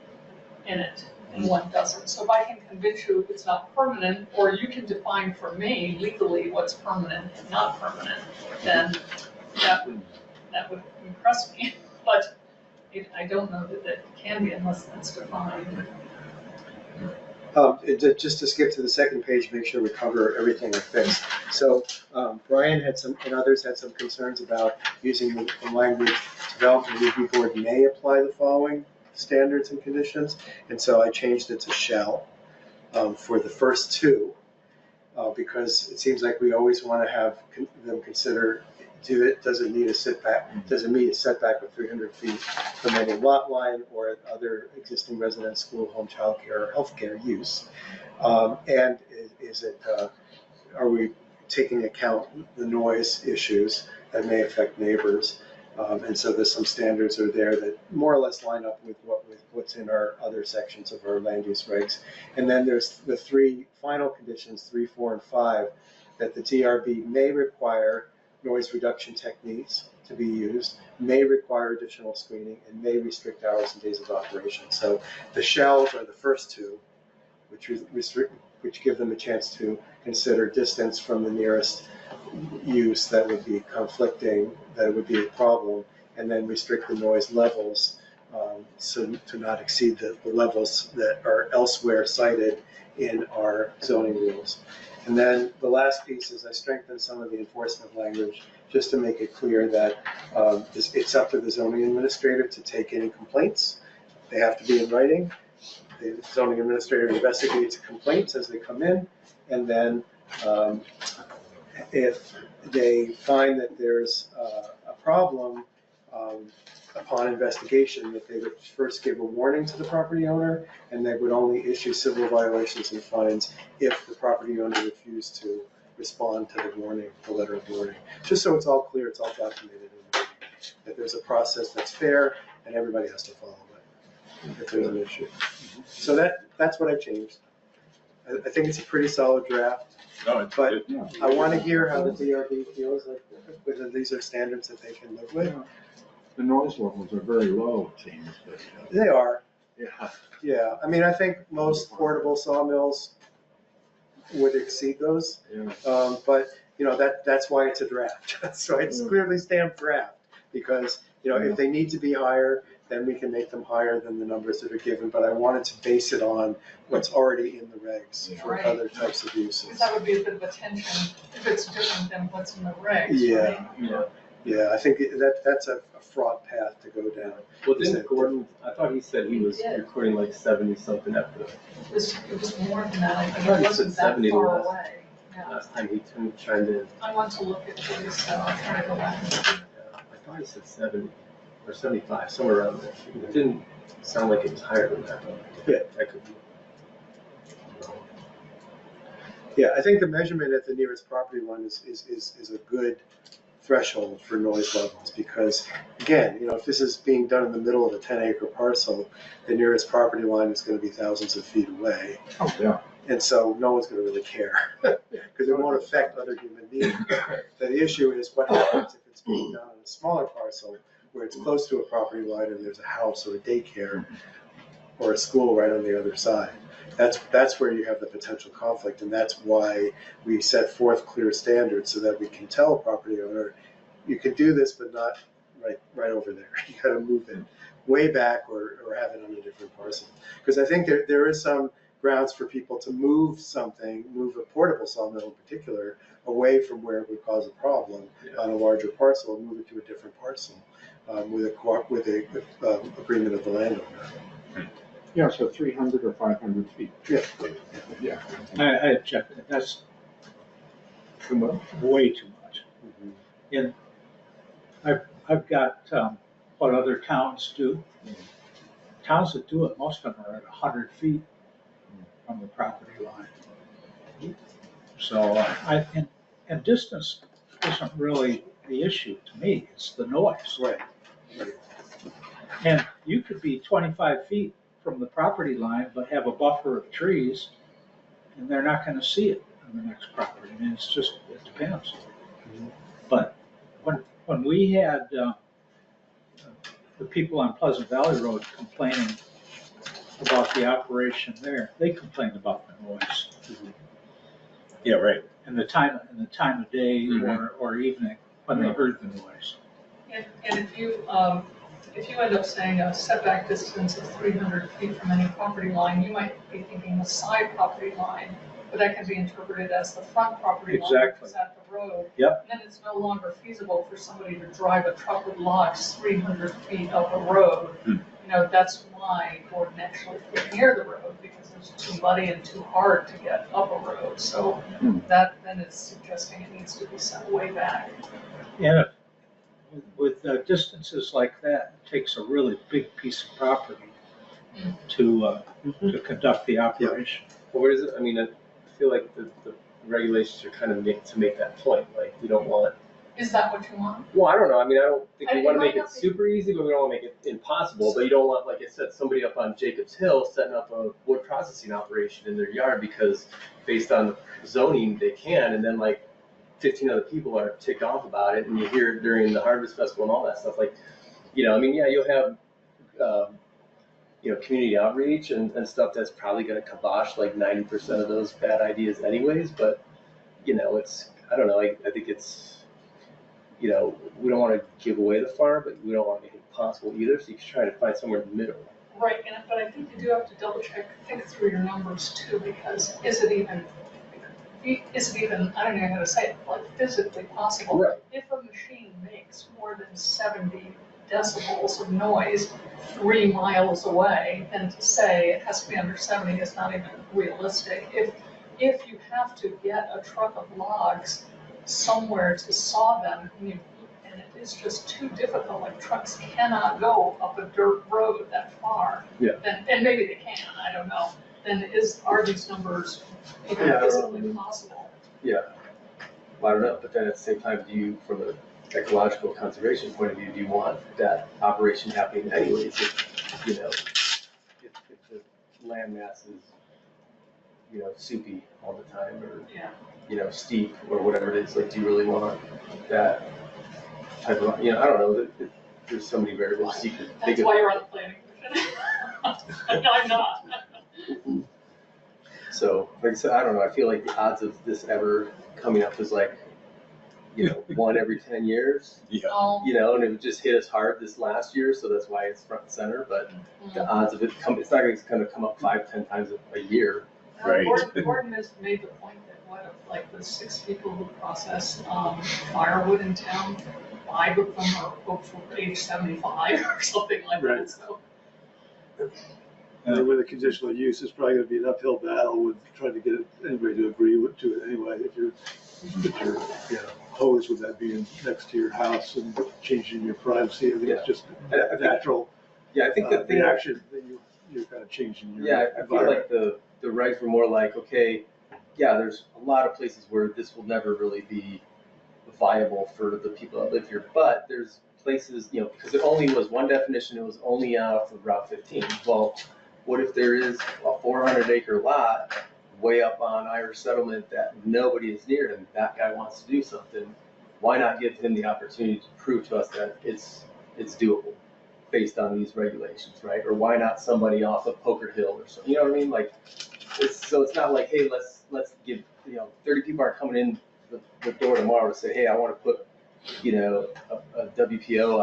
in it and one doesn't. So if I can convince you it's not permanent, or you can define for me legally what's permanent and not permanent, then that would impress me. But I don't know that it can be unless that's defined. Just to skip to the second page, make sure we cover everything we fixed. So Brian and others had some concerns about using the language, development review board may apply the following standards and conditions, and so I changed it to shall. for the first two, because it seems like we always want to have them consider, does it need a setback? Does it meet a setback of 300 feet from any lot line or other existing residence, school, home, childcare, or healthcare use? And is it, are we taking account the noise issues that may affect neighbors? And so there's some standards are there that more or less line up with what's in our other sections of our land use regs. And then there's the three final conditions, 3, 4, and 5, that the DRB may require noise reduction techniques to be used, may require additional screening, and may restrict hours and days of operation. So the shells are the first two, which give them a chance to consider distance from the nearest use that would be conflicting, that would be a problem, and then restrict the noise levels so to not exceed the levels that are elsewhere cited in our zoning rules. And then the last piece is I strengthened some of the enforcement language just to make it clear that it's up to the zoning administrator to take any complaints. They have to be in writing. The zoning administrator investigates complaints as they come in, and then if they find that there's a problem, upon investigation, that they would first give a warning to the property owner, and they would only issue civil violations and fines if the property owner refused to respond to the warning, the letter of warning. Just so it's all clear, it's all documented, that there's a process that's fair and everybody has to follow it if there's an issue. So that's what I changed. I think it's a pretty solid draft. No, but I want to hear how the DRB feels, like whether these are standards that they can live with. The noise levels are very low, it seems. But, They are. yeah. Yeah. I mean, I think most portable sawmills would exceed those. Yeah. But that's why it's a draft. That's why it's clearly stamped draft, because if they need to be higher, then we can make them higher than the numbers that are given. But I wanted to base it on what's already in the regs for other types of uses. Because that would be a bit of a tension if it's different than what's in the regs, Yeah. right? Yeah, I think that's a fraught path to go down. Well, didn't Gordon, I thought he said he was recording like 70 something at the, It was more than that, I I think thought it he wasn't said that 70 far last- away. Yeah. last time he chimed in. I want to look at this, so I'll try to go back and see. I thought he said 70 or 75, somewhere around there. It didn't sound like it was higher than that, though. Yeah. That could be. Yeah, I think the measurement at the nearest property line is a good threshold for noise levels, because again, if this is being done in the middle of a 10-acre parcel, the nearest property line is going to be thousands of feet away. Oh, yeah. And so no one's going to really care because it won't affect other human beings. The issue is what happens if it's being done on a smaller parcel where it's close to a property line and there's a house or a daycare or a school right on the other side. That's where you have the potential conflict, and that's why we set forth clear standards so that we can tell a property owner, you can do this, but not right over there. You got to move it way back or have it on a different parcel. Because I think there is some grounds for people to move a portable sawmill in particular, away from where it would cause a problem on a larger parcel, and move it to a different parcel with a agreement of the landowner. Yeah, so 300 or 500 feet. Yeah. Yeah. I checked it, that's Too much? way too much. And I've got what other towns do. Towns that do it, most of them are at 100 feet from the property line. So and distance isn't really the issue to me, it's the noise. Right. And you could be 25 feet from the property line, but have a buffer of trees, and they're not gonna see it on the next property. I mean, it depends. But when we had the people on Pleasant Valley Road complaining about the operation there, they complained about the noise. Yeah, right. And the time of day or evening when they heard the noise. And if you end up saying a setback distance of 300 feet from any property line, you might be thinking the side property line, but that can be interpreted as the front property line. Exactly. Because at the road. Yep. And then it's no longer feasible for somebody to drive a truck with logs 300 feet up a road that's why Gordon actually put near the road, because it's too muddy and too hard to get up a road. So that then is suggesting it needs to be set way back. And with distances like that, it takes a really big piece of property to conduct the operation. Well, what is it? I mean, I feel like the regulations are kind of made to make that point. Like, we don't want. Is that what you want? Well, I don't know. I mean, I don't think we It want to might make it not be. super easy, but we don't want to make it impossible. But you don't want, like I said, somebody up on Jacobs Hill setting up a wood processing operation in their yard because based on the zoning they can, and then like 15 other people are ticked off about it, and you hear it during the Harvest Festival and all that stuff. Like, I mean, yeah, you'll have, community outreach and stuff that's probably going to kibosh like 90% of those bad ideas anyways. But, it's, I don't know, I think it's, we don't want to give away the farm, but we don't want to make it impossible either. So you can try to find somewhere in the middle. Right, but I think you do have to double check, think through your numbers too, because is it even, I don't know how to say it, like physically possible? Right. If a machine makes more than 70 decibels of noise 3 miles away, then to say it has to be under 70 is not even realistic. If you have to get a truck of logs somewhere to saw them, and it is just too difficult, like trucks cannot go up a dirt road that far. Yeah. And maybe they can, I don't know. Then are these numbers even physically possible? Yeah. Well, I don't know, but then at the same time, from an ecological conservation point of view, do you want that operation happening anyways? If the land mass is, soupy all the time, or steep, or whatever it is, like, do you really want that type of, I don't know, there's so many variables you could think That's of. why you're on the planning commission. No, I'm not. So, like I said, I don't know, I feel like the odds of this ever coming up is like, 1 every 10 years, and it would just hit us hard this last year, so that's why it's front and center, but the odds of it's not going to come up 5-10 times a year. Right. Gordon has made the point that like the 6 people who process firewood in town, 5 of them are over age 75 or something like that. So. And with a conditional use, it's probably gonna be an uphill battle with trying to get anybody to agree to it anyway. If you're opposed with that being next to your house and changing your privacy, I think it's just a natural Yeah, I think the thing. reaction that you're kind of changing your I feel like the regs were more like, okay, there's a lot of places where this will never really be viable for the people that live here, but there's places, because it only was one definition, it was only off of Route 15. Well, what if there is a 400-acre lot way up on Irish Settlement that nobody is near and that guy wants to do something? Why not give him the opportunity to prove to us that it's doable based on these regulations, right? Or why not somebody off of Poker Hill or something? You know what I mean? Like, it's not like, hey, let's give 30 people are coming in the door tomorrow to say, hey, I want to put a WPO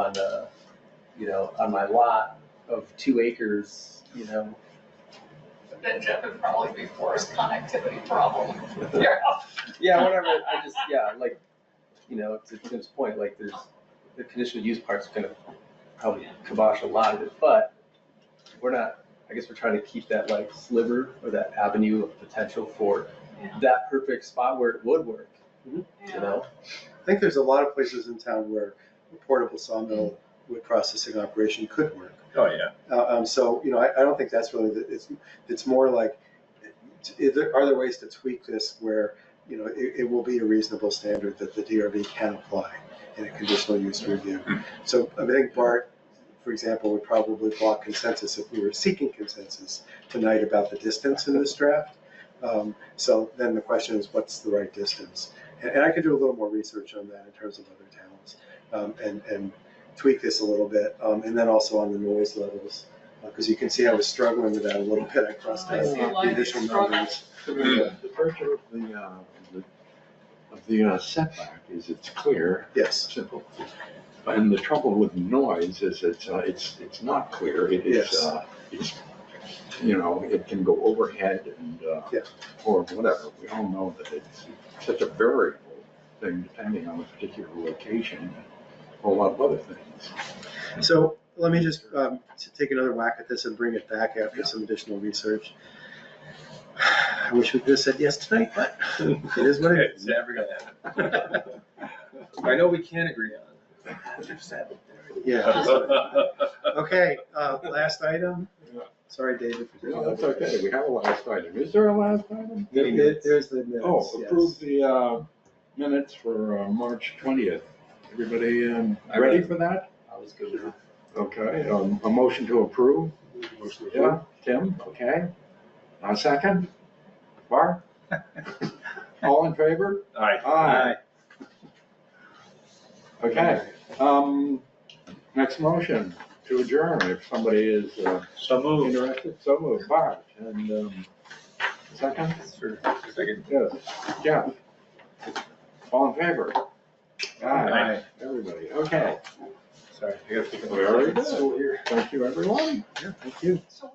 on my lot of 2 acres. Then Jeff would probably be forest connectivity problem. Yeah, whatever. To Tim's point, like there's the conditional use part's going to probably kibosh a lot of it, but I guess we're trying to keep that like sliver or that avenue of potential for that perfect spot where it would work. I think there's a lot of places in town where a portable sawmill wood processing operation could work. Oh, yeah. So, I don't think that's really, it's more like, are there ways to tweak this where, it will be a reasonable standard that the DRB can apply in a conditional use review. So I think Bart, for example, would probably block consensus if we were seeking consensus tonight about the distance in this draft. So then the question is, what's the right distance? And I could do a little more research on that in terms of other towns and tweak this a little bit. And then also on the noise levels, because you can see I was struggling with that a little bit. I crossed out the initial numbers. The virtue of the setback is it's clear. Yes. Simple. And the trouble with noise is it's not clear. It's it can go overhead and or whatever. We all know that it's such a variable thing depending on the particular location and a whole lot of other things. So let me just to take another whack at this and bring it back after some additional research. I wish we could have said yes tonight, but it is what it It's is. never gonna happen. I know we can agree on. Yeah. Okay, last item. Sorry, David. for No, that's okay. We have a last item. Is there a last item? There's the minutes. Oh, yes. approve the minutes for March 20th. Everybody ready for that? I was good with it. Okay, a motion to approve? Yeah, Tim, okay. A second? Barb? All in favor? Aye. Aye. Okay, next motion to adjourn, if somebody is So moved. interested. So moved, Barb, and second? Sure. Second. Yes, Jeff. All in favor? Aye. Everybody, okay. Sorry, I gotta pick up. Very good. School here. Thank you, everyone. Yeah, thank you. So